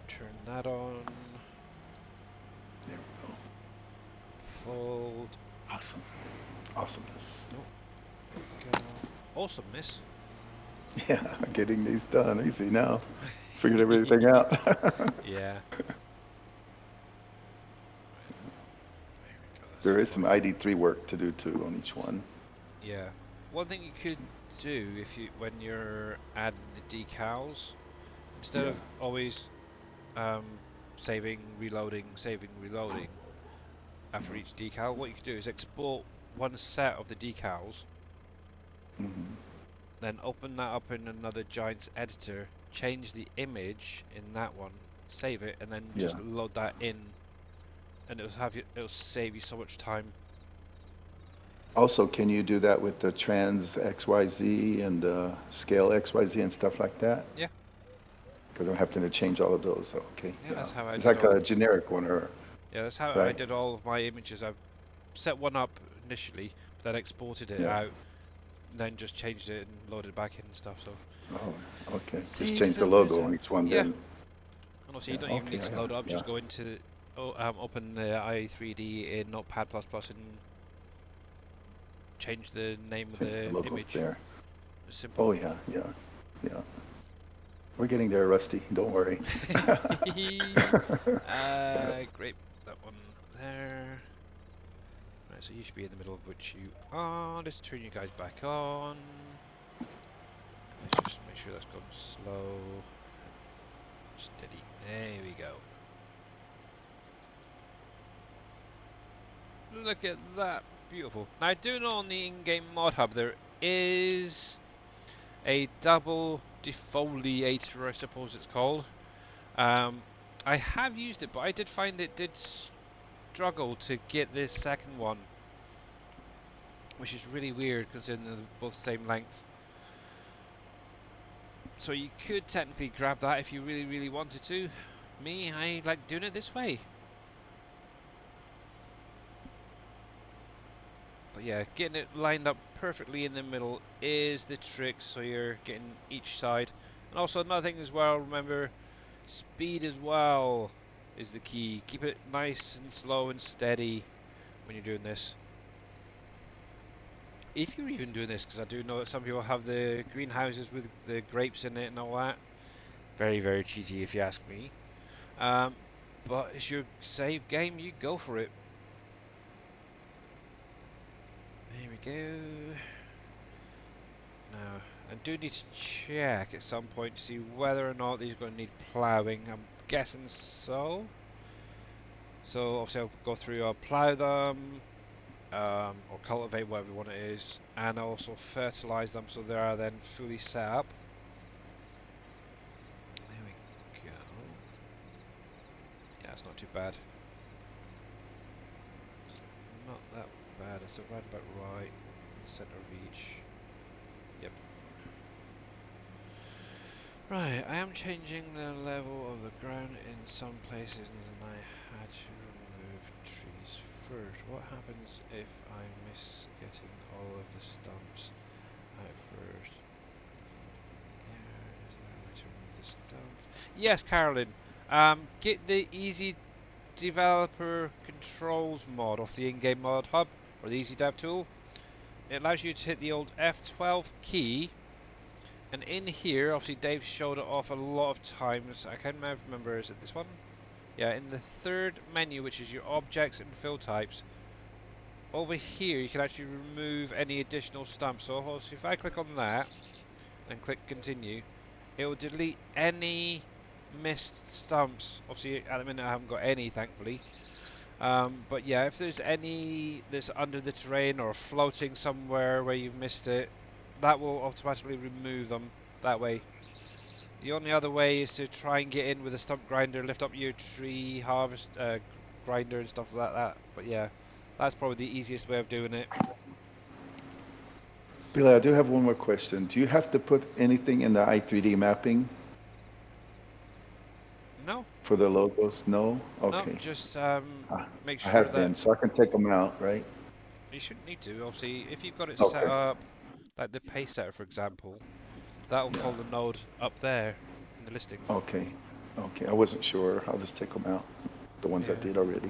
Turn that on. There we go. Fold. Awesome. Awesomeness. There we go. Awesomeness. Yeah, getting these done easy now. Figured everything out. Yeah. There is some ID3 work to do too on each one. Yeah. One thing you could do when you're adding the decals, instead of always saving, reloading after each decal, what you could do is export one set of the decals, then open that up in another Giants editor, change the image in that one, save it, and then just load that in, and it'll save you so much time. Also, can you do that with the trans XYZ and scale XYZ and stuff like that? Yeah. Because I'm having to change all of those. Okay. Yeah, that's how I It's did like all. a generic one, or Yeah, that's how I did all of my images. I set one up initially, then exported it out, then just changed it and loaded it back in and stuff. So. Oh, okay. Just Saves change the them logo as on each one yeah. then. And also, you don't even need to load it up. Just go into open the i3D in Notepad++ and change the name of the image. There. It's simple. Oh yeah. We're getting there, Rusty. Don't worry. Great. That one there. Right, so you should be in the middle of which you are. Let's turn you guys back on. Let's just make sure that's going slow. Steady. There we go. Look at that Beautiful. Now I do know on the in-game mod hub there is a double defoliator, I suppose it's called. I have used it, but I did find it did struggle to get this second one, which is really weird considering they're both the same length. So you could technically grab that if you really, really wanted to. Me, I like doing it this way. But yeah, getting it lined up perfectly in the middle is the trick, so you're getting each side. And also another thing as well, remember, speed as well is the key. Keep it nice and slow and steady when you're doing this. If you're even doing this, because I do know that some people have the greenhouses with the grapes in it and all that. Very, very cheaty if you ask me. But it's your save game, you go for it. There we go. Now, I do need to check at some point to see whether or not these are going to need ploughing. I'm guessing so. So obviously I'll go through, I'll plough them, or cultivate, whatever one it is, and I'll also fertilise them so they are then fully set up. There we go. Yeah, it's not too bad. It's not that bad, it's around about right in the centre of each. Yep. Right, I am changing the level of the ground in some places and I had to remove trees first. What happens if I miss getting all of the stumps out first? Yeah, is there a way to remove the stumps? Yes, Carolyn. Get the Easy Developer Controls mod off the in-game mod hub, or the Easy Dev tool. It allows you to hit the old F12 key. And in here, obviously Dave showed it off a lot of times. I can't remember, is it this one? Yeah, in the third menu, which is your objects and fill types. Over here, you can actually remove any additional stumps. So obviously if I click on that, and click continue, it will delete any missed stumps. Obviously at the minute I haven't got any, thankfully. But yeah, if there's any that's under the terrain or floating somewhere where you've missed it, that will automatically remove them that way. The only other way is to try and get in with a stump grinder, lift up your tree harvest grinder and stuff like that. But yeah, that's probably the easiest way of doing it. Billy, I do have one more question. Do you have to put anything in the i3D mapping No, for the logos? No? no, Okay. just I make I sure have that been, so I can take them out, right? you shouldn't need to. Obviously, if you've got it set Okay. up, like the pace setter for example, that will pull the node up there in the listing. Okay. Okay. I wasn't sure. I'll just take them out. The ones I Yeah, did already.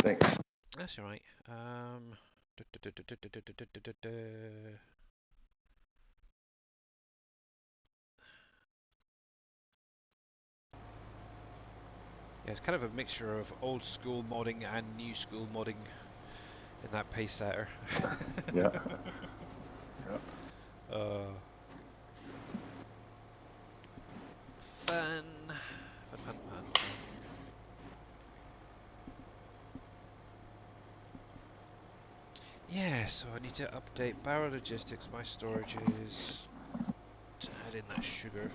Thanks. that's alright. Yeah, it's kind of a mixture of old school modding and new school modding in that pace setter. Yeah. Yeah. uh, fun. Fun, fun, fun, fun. Yeah, so I need to update Barrel Logistics, my storages, to add in that sugar.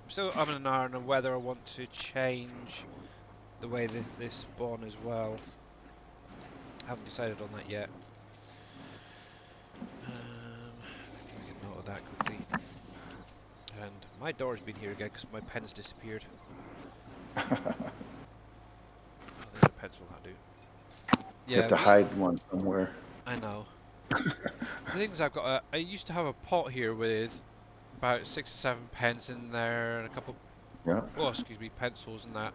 I'm still umming and ahhing on whether I want to change the way they spawn as well. Haven't decided on that yet. Let me make a note of that quickly. And my door's been here again because my pen's disappeared. Oh, there's a pencil, that'll do. You have Yeah, to hide one somewhere. I know. The thing is, I used to have a pot here with about 6 or 7 pens in there and a couple, Yeah. oh, excuse me, pencils and that.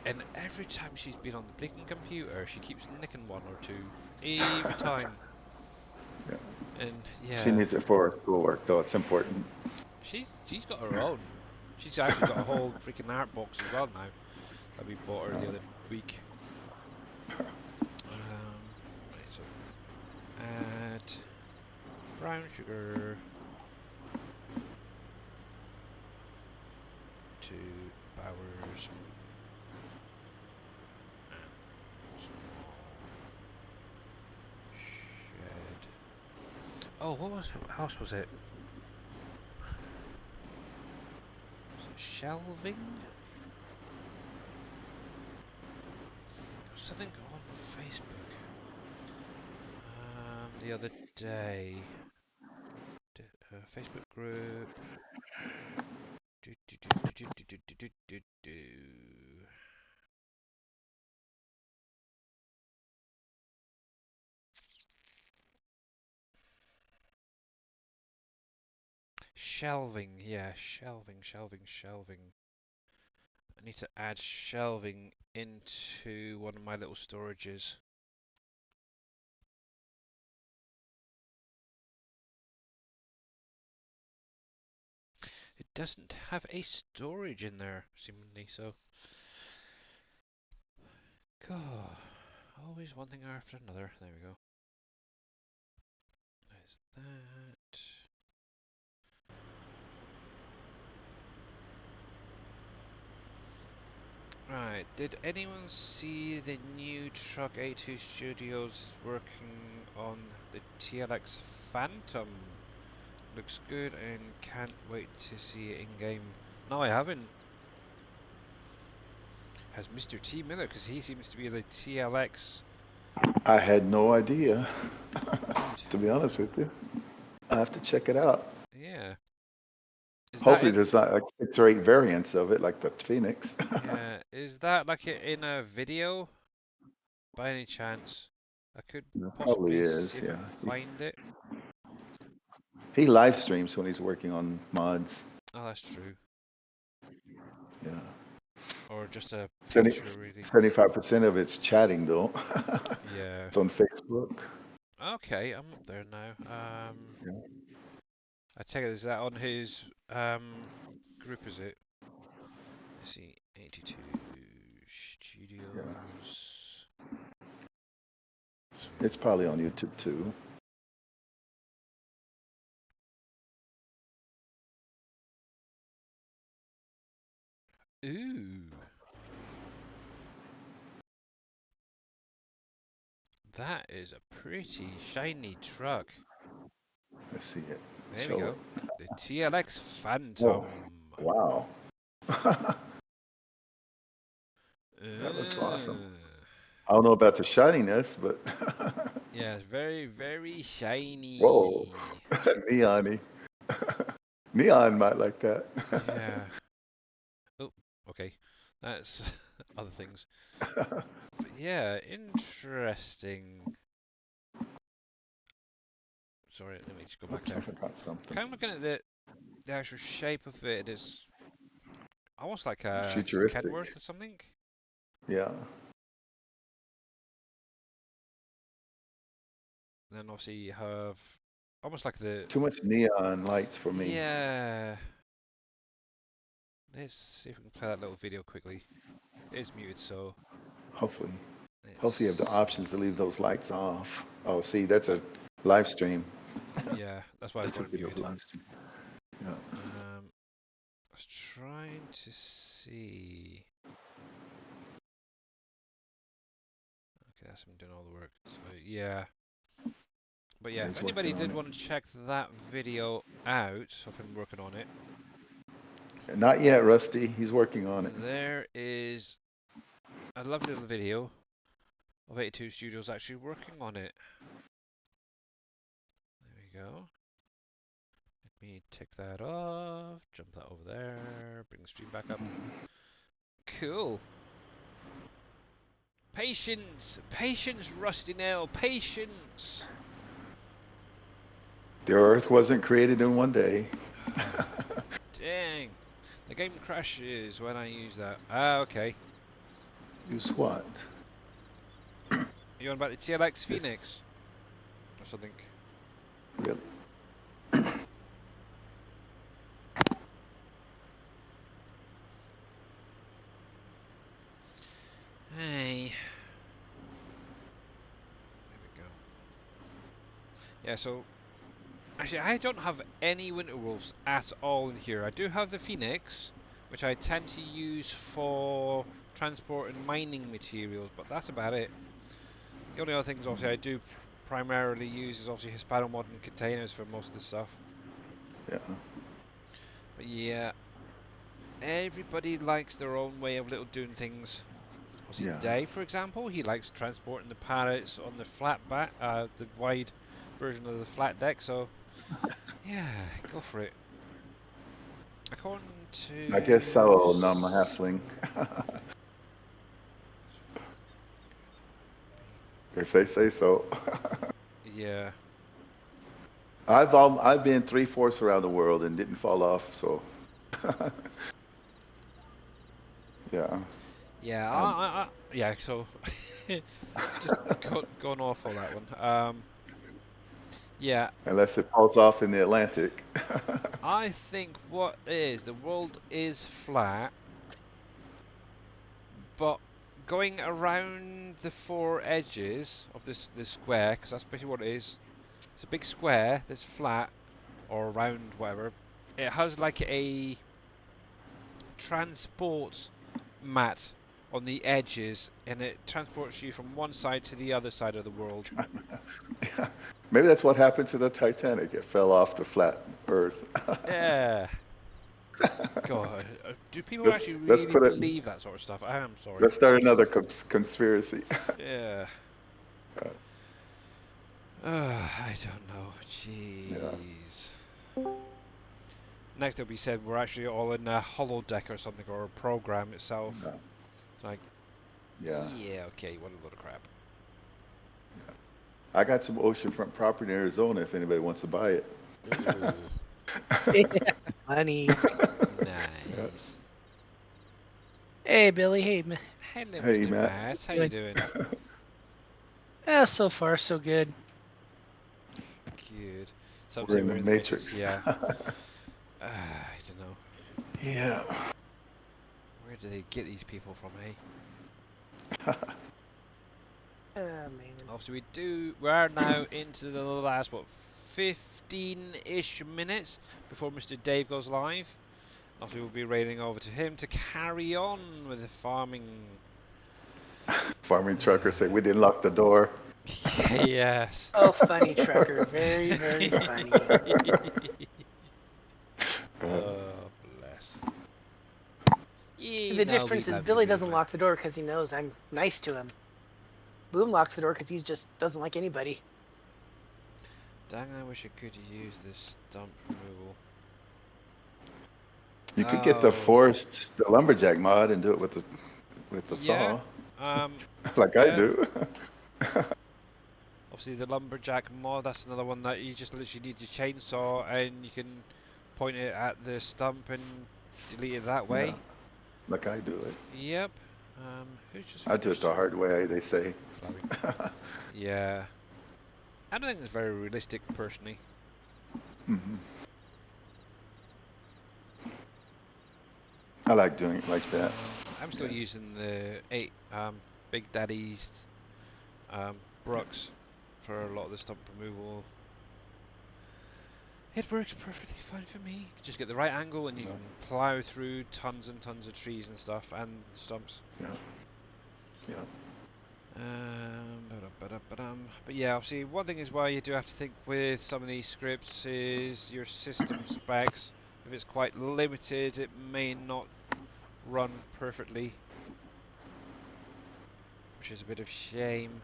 And every time she's been on the blinking computer, she keeps nicking one or two. Every time. Yeah. And She yeah, needs it for her schoolwork, though. It's important. she's got her own. She's actually got a whole freaking art box as well now that we bought her the other week. Right, so add brown sugar to Bowers and small Oh, what else was it? Was it shelving? There was something on Facebook the other day. Facebook group. Do, do, do, do, do, do, do, do, do, do. Shelving, yeah, shelving. I need to add shelving into one of my little storages. It doesn't have a storage in there, seemingly, so. God, always one thing after another. There we go. There's that. Right, did anyone see the new Truck A2 Studios working on the TLX Phantom? Looks good and can't wait to see it in game. No, I haven't. Has Mr. T Miller, because he seems to be the TLX I had no idea, dude. to be honest with you. I have to check it out. Yeah. Is that Hopefully in? there's not like 6 or 8 variants of it, like the Phoenix. Yeah. Is that like in a video by any chance? I could It probably possibly see is, if I yeah. can find it. He live streams when he's working on mods. Oh, that's true. Yeah. Or just a 70, picture, really. 75% of it's chatting though. Yeah. It's on Facebook. Okay, I'm up there now. Yeah. I take it, is that on his group, is it? Let's see, 82 Yeah. Studios. It's probably on YouTube too. Ooh. That is a pretty shiny truck. Let's see it. There we Show go. it. The TLX Oh, Phantom. wow. That looks awesome. Uh, I don't know about the shininess, but yeah, it's very, very whoa, shiny. neon-y. Neon might like that. Yeah. Oh, okay. That's other things. But yeah, interesting. Sorry, let me just go back Oops, I there. forgot something. Kind of looking at the actual shape of it, it's almost like a Futuristic. Kenworth or something. Yeah. And then obviously you have almost like the Too much neon lights for me. yeah. Let's see if we can play that little video quickly. It is muted, so Hopefully. Hopefully you have the let's options to leave those lights off. Oh, see, that's a live stream. yeah, that's why I've That's a got it video muted. live stream. Yeah. I was trying to see. Okay, that's him doing all the work. So yeah. But yeah, if He's anybody working on did it. want to check that video out of him working on it, Not yet, Rusty. He's working on it. there is a lovely little video of 82 Studios actually working on it. There we go. Let me tick that off, jump that over there, bring the stream back up. Cool. Patience! Patience, Rusty Nail! Patience! The Earth wasn't created in one day. Dang. The game crashes when I use that. Ah, okay. Use what? You on about the TLX This. Phoenix? Or something? Really? Hey. There we go. Yeah, so actually I don't have any Winter Wolves at all in here. I do have the Phoenix, which I tend to use for transport and mining materials, but that's about it. The only other things obviously I do primarily uses obviously Hispano modern containers for most of the stuff. Yeah. But yeah, everybody likes their own way of little doing things. Obviously, Yeah. Dave, for example, he likes transporting the pallets on the flat back, the wide version of the flat deck. So yeah, go for it. According I guess to so. No, I'm a halfling. If they say so. yeah, I've been 3/4 around the world and didn't fall off. So yeah. yeah, I, yeah. So just going off all that one. Yeah, unless it falls off in the Atlantic. I think what is the world is flat, but going around the four edges of this square, because that's basically what it is. It's a big square that's flat or round, whatever. It has like a transport mat on the edges, and it transports you from one side to the other side of the world. Maybe that's what happened to the Titanic. It fell off the flat Earth. Yeah. God, do people let's actually let's really put it. believe that sort of stuff? I am sorry. Let's start another conspiracy. Yeah. I don't know. Yeah. Jeez. Next it'll be said we're actually all in a holodeck or something, or a program itself. Yeah. It's like, Yeah. yeah, okay, what a load of crap. I got some oceanfront property in Arizona if anybody wants to buy it. Money. Yeah. Nice. Hey, Billy. Hey, Hello, Hey, Mr. Matt. Matt. How you doing? yeah, so far so good. Good. Some We're say in the we're in the Matrix. Matrix. Yeah. I don't know. Yeah. Where do they get these people from, eh? Man. Obviously, we are now into the last, what, 15-ish minutes before Mr. Dave goes live. Obviously, we'll be raining over to him to carry on with the farming. Farming truckers say we didn't lock the door. Yes. Oh, funny trucker. Very, very funny. Oh, bless. Yeah, The no, we difference is love you, Billy doesn't Movement. lock the door because he knows I'm nice to him. Boom locks the door because he just doesn't like anybody. Dang, I wish I could use this stump removal. You could get the the lumberjack mod and do it with the Yeah. saw, like I Yeah. do. Obviously, the lumberjack mod, that's another one that you just literally need your chainsaw and you can point it at the stump and delete it that way. Yeah, like I do it. Yep. Who's just I do it finished? the hard way, they say. Flabby. Yeah. I don't think it's very realistic, personally. Hmm. I like doing it like that. I'm still using the 8 Big Daddy's Brooks for a lot of the stump removal. It works perfectly fine for me. Just get the right angle and you can plow through tons and tons of trees and stuff and stumps. Yeah. Yeah. But yeah, obviously one thing is why you do have to think with some of these scripts is your system specs. If it's quite limited, it may not run perfectly, which is a bit of shame.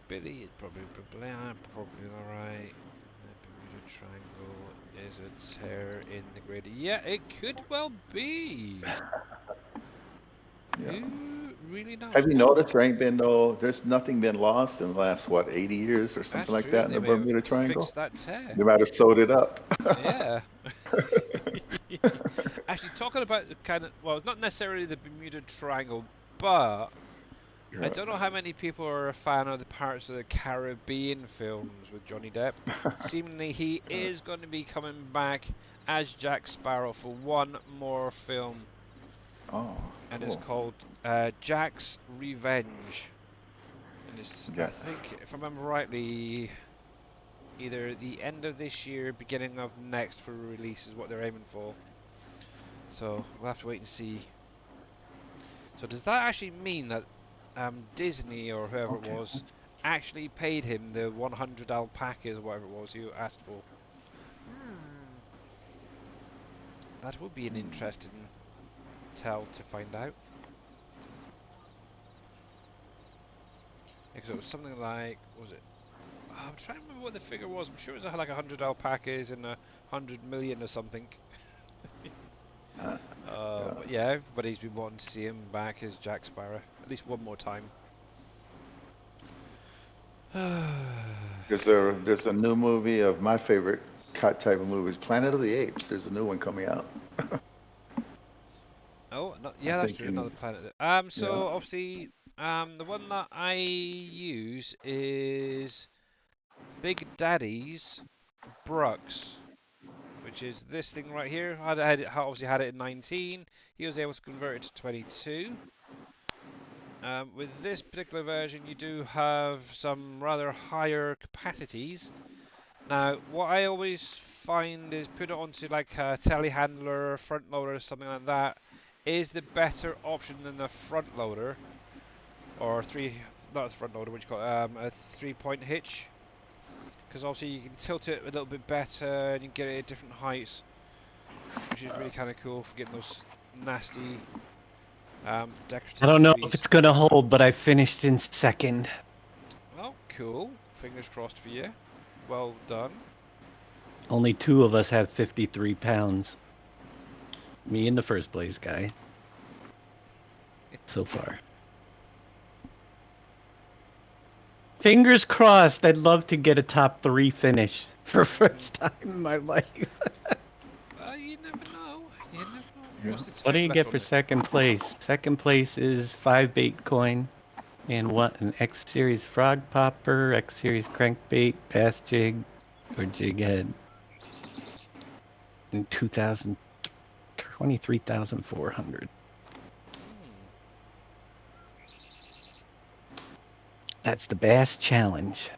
Billy is probably alright. The Bermuda Triangle is a tear in the grid. Yeah, it could well be. Yeah. Who really knows? Have you noticed there's nothing been lost in the last, what, 80 years or That's something like true. that in They the may have Bermuda Triangle? fixed that tear. They might have sewed it up. Yeah. Actually, talking about the kind of, well, it's not necessarily the Bermuda Triangle, but I Yeah. don't know how many people are a fan of the Pirates of the Caribbean films with Johnny Depp. Seemingly, he is going to be coming back as Jack Sparrow for one more film, Oh, and it's cool. called Jack's Revenge. And it's, I Yeah. think, if I remember rightly, either the end of this year, beginning of next for release is what they're aiming for. So we'll have to wait and see. So does that actually mean that Disney or whoever it Okay. was actually paid him the 100 alpacas or whatever it was you asked for. That would be an interesting tell to find out. Because it was something like, what was it? I'm trying to remember what the figure was. I'm sure it was like 100 alpacas and 100 million or something. But yeah, everybody's been wanting to see him back as Jack Sparrow at least one more time. Because there's a new movie of my favorite type of movies, Planet of the Apes. There's a new one coming out. Oh, no, I yeah, that's think true. in Another planet. yeah. So obviously, the one that I use is Big Daddy's Brux, which is this thing right here. Obviously had it in 19. He was able to convert it to 22. With this particular version, you do have some rather higher capacities. Now, what I always find is put it onto like a telehandler, front loader, something like that, is the better option than the front loader, or not the front loader, what you call it, a 3-point hitch. Because obviously you can tilt it a little bit better and you can get it at different heights, which is really kind of cool for getting those nasty I decorative don't know if trees. it's gonna hold, but I finished in second. Well, cool. Fingers crossed for you. Well done. Only 2 of us have 53 pounds. Me and the first place guy. So far. Fingers crossed. I'd love to get a top 3 finish for first time in my life. Well, you never know. You never know. Yeah. What's the What do time you left get on for it? second place? Second place is 5 bait coin and what an X series frog popper, X series crankbait, bass jig, or jig head. And 23,400. Hmm. That's the bass challenge.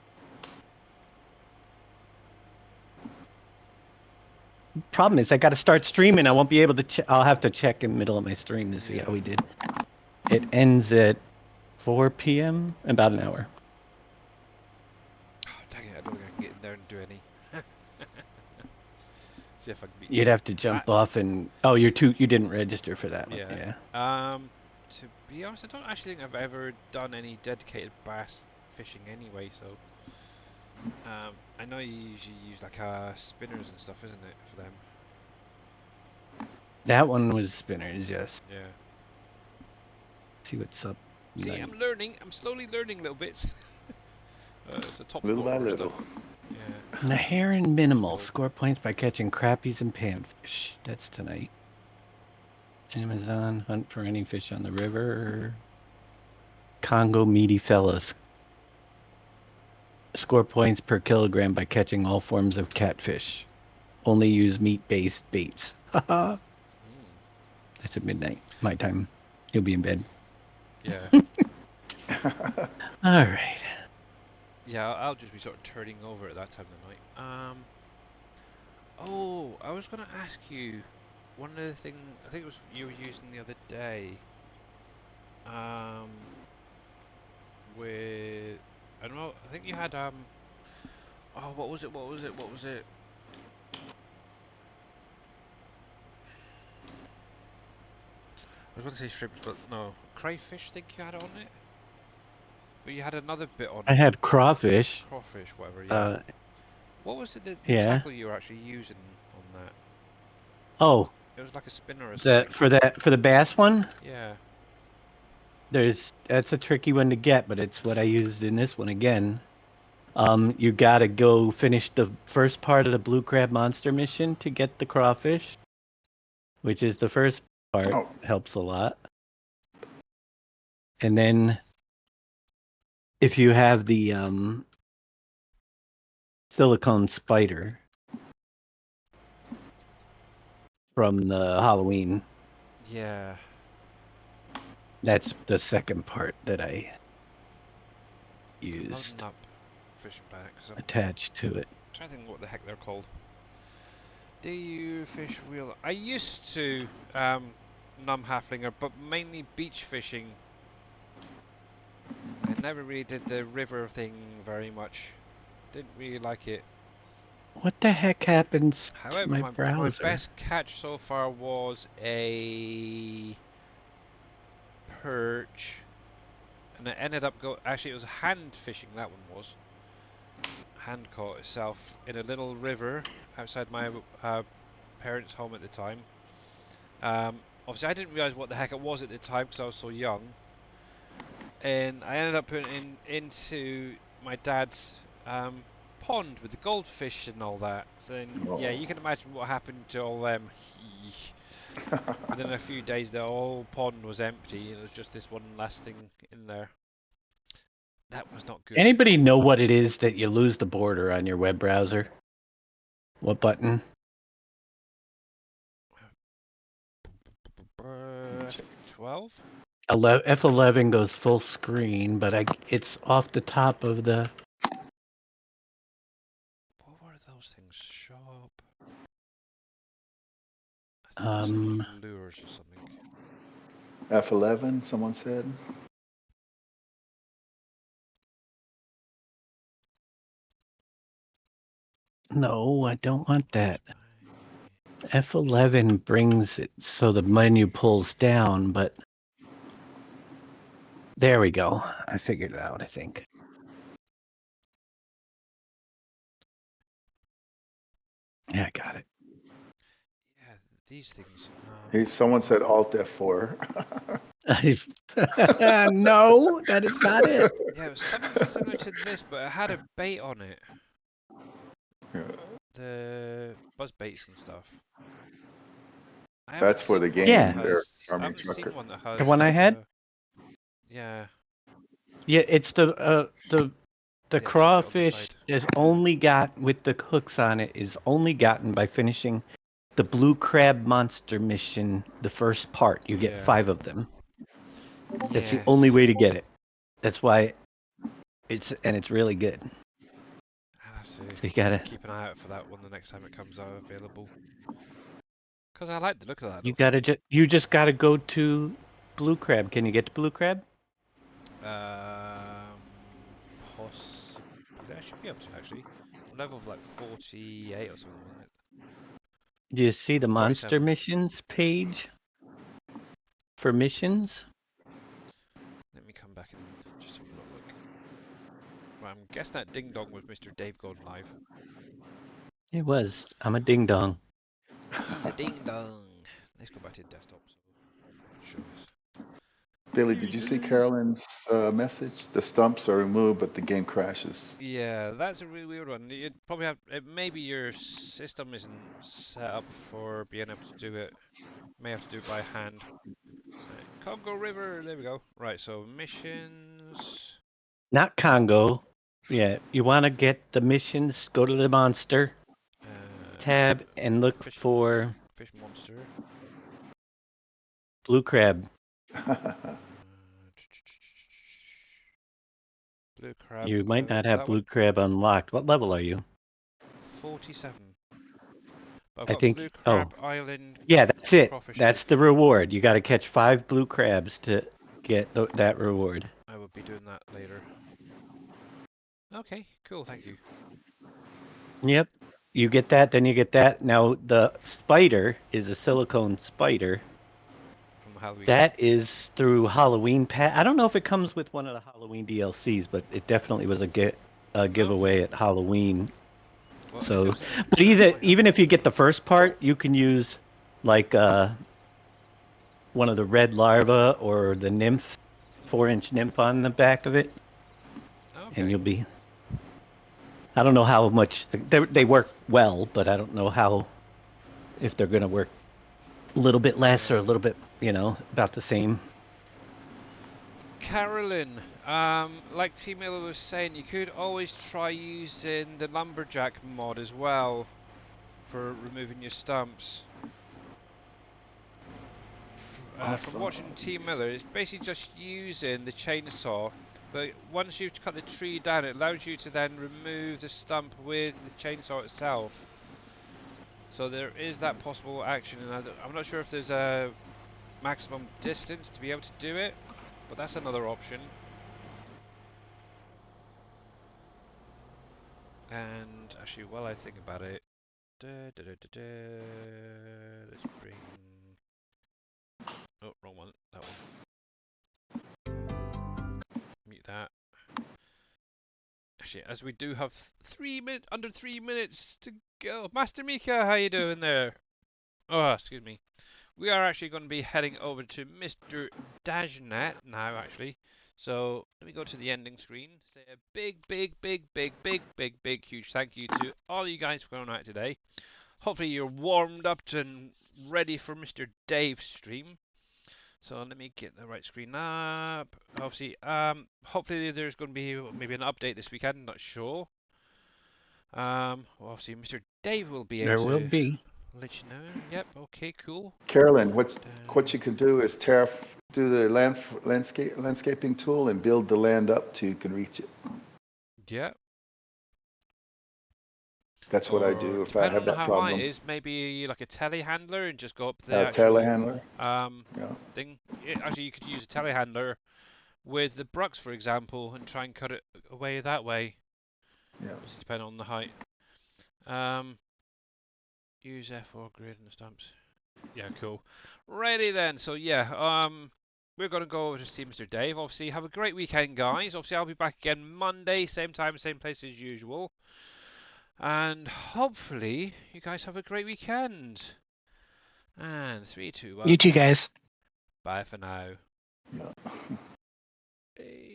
Problem is, I got to start streaming. I won't be able to. I'll have to check in the middle of my stream to see Yeah. how we did. It ends at 4 p.m. About an hour. Oh, dang it! I don't think I can get in there and do any. See if I can beat You'd you. have to jump off and. Oh, you're too. You didn't register for that one. Yeah. Yeah. To be honest, I don't actually think I've ever done any dedicated bass fishing anyway. So, I know you usually use like spinners and stuff, isn't it, for them? That one was spinners. Yes. Yeah. See what's up. See, I'm learning. I'm slowly learning little bits. It's the top Little by water little. stuff. Yeah. The Heron Minimal. Cool. Score points by catching crappies and panfish. That's tonight. Amazon. Hunt for any fish on the river. Congo meaty fellas. Score points per kilogram by catching all forms of catfish. Only use meat-based baits. Haha. Mm. That's at midnight, my time. You'll be in bed. Yeah. All right. Yeah, I'll just be sort of turning over at that time of the night. Oh, I was gonna ask you one of the thing I think it was you were using the other day. With I don't know. I think you had Oh, what was it? What was it? What was it? I was gonna say shrimps, but no, crayfish. Think you had it on it, but you had another bit on I it. had crawfish. Crawfish, whatever. Yeah. Uh, What was it? The yeah. tackle you were actually using on that? Oh, It was like a spinner or the something. for the bass one. Yeah. That's a tricky one to get, but it's what I used in this one again. You gotta go finish the first part of the blue crab monster mission to get the crawfish, which is the first part. Oh, Helps a lot. And then if you have the silicone spider from the Halloween, Yeah. that's the second part that I Loading used up fishing back because I'm attached to it. trying to think what the heck they're called. Do you fish reel? I used to numb halflinger, but mainly beach fishing. I never really did the river thing very much. Didn't really like it. What the heck happens to However, my my browser? best catch so far was a perch, and it ended up actually, it was hand fishing. That one was hand caught itself in a little river outside my parents' home at the time. Obviously, I didn't realize what the heck it was at the time because I was so young, and I ended up putting it into my dad's pond with the goldfish and all that. So then, yeah, you can imagine what happened to all them. Within a few days, the whole pond was empty, and it was just this one last thing in there. That was not good. Anybody know what it is that you lose the border on your web browser? What button? F12? F11 goes full screen, but it's off the top of the. What were those things? Shop. I think it was like lures or something. F11, someone said. No, I don't want that. F11 brings it so the menu pulls down, but there we go. I figured it out, I think. Yeah, I got it. Yeah, these things. Someone said Alt F4. No, that is not it. Yeah, it was something similar to this, but it had a bait on it. Yeah. The buzz baits and stuff. I haven't That's for the seen one that Yeah. game there, has. I Army haven't seen Trucker. one that The has one I like had? a. Yeah, Yeah, it's the the extra bit on the crawfish side. is only got with the hooks on it is only gotten by finishing the blue crab monster mission, the first part. You get Yeah. 5 of them. That's the only Yes. way to get it. That's why it's really good. I'll have to So you gotta keep an eye out for that one the next time it comes out available. Because I like the look of that you little thing. gotta you just gotta go to blue crab. Can you get to blue crab? Possibly. I should be able to actually. I'm level of like 48 or something, wasn't it? Do you see the monster 47. missions page for missions? Let me come back and just have a little look. Right, I'm guessing that ding dong was Mr. Dave going live. It was. I'm a ding dong. He's a ding dong. Let's go back to the desktop so it shows. Billy, Here did we you see go. Carolyn's message? The stumps are removed, but the game crashes. Yeah, that's a really weird one. You'd probably have. Maybe your system isn't set up for being able to do it. May have to do it by hand. Right, Congo River. There we go. Right, so missions. Not Congo. Yeah, you want to get the missions, go to the monster tab and look Fish, for fish monster. blue crab. Blue crab. You might not have That one. blue crab unlocked. What level are you? 47. But I've I got think. Blue Oh, Crab Island yeah, that's it. crawfish That's tip. the reward. You got to catch 5 blue crabs to get that reward. I will be doing that later. Okay, cool, thank you. Yep. You get that, then you get that. Now the spider is a silicone spider. From the Halloween. That is through Halloween I don't know if it comes with one of the Halloween DLCs, but it definitely was a giveaway Okay. at Halloween. Well, if it So, was in but return, I might have even it. if you get the first part, you can use like one of the red larva or the nymph, 4-inch nymph on the back of it, and Okay. you'll be. I don't know how much they work well, but I don't know how if they're going to work a little bit less or a Yeah. little bit, about the same. Carolyn, like T Miller was saying, you could always try using the lumberjack mod as well for removing your stumps. From Awesome. watching T Miller, it's basically just using the chainsaw, but once you've cut the tree down, it allows you to then remove the stump with the chainsaw itself. So there is that possible action, and I'm not sure if there's a maximum distance to be able to do it, but that's another option. And actually, while I think about it, let's bring. Oh, wrong one. That one. Mute that. Actually, as we do have under 3 minutes to go. Master Mika, how you doing there? Oh, excuse me. We are actually going to be heading over to Mr. Dajnet now, actually. So let me go to the ending screen. Say a big, huge thank you to all you guys for going out today. Hopefully you're warmed up and ready for Mr. Dave's stream. So let me get the right screen up. Obviously, hopefully there's going to be maybe an update this weekend. I'm not sure. Well, obviously Mr. Dave will be able There will to be. let you know. Yep. Okay. Cool. Carolyn, what you can do is do the landscaping tool and build the land up till you can reach it. Yeah. That's what I do if I Depending have on that how high it problem. is, maybe like a telehandler and just go up the actual Telehandler. Yeah. thing. Actually, you could use a telehandler with the brucks, for example, and try and cut it away that way. Yeah. Obviously, depending on the height. Use F4 grid and the stamps. Yeah, cool. Ready then. So yeah, we're gonna go over to see Mr. Dave. Obviously, have a great weekend, guys. Obviously, I'll be back again Monday, same time, same place as usual. And hopefully, you guys have a great weekend. And 3, 2, 1. You too, guys. Bye for now. Yeah. Hey.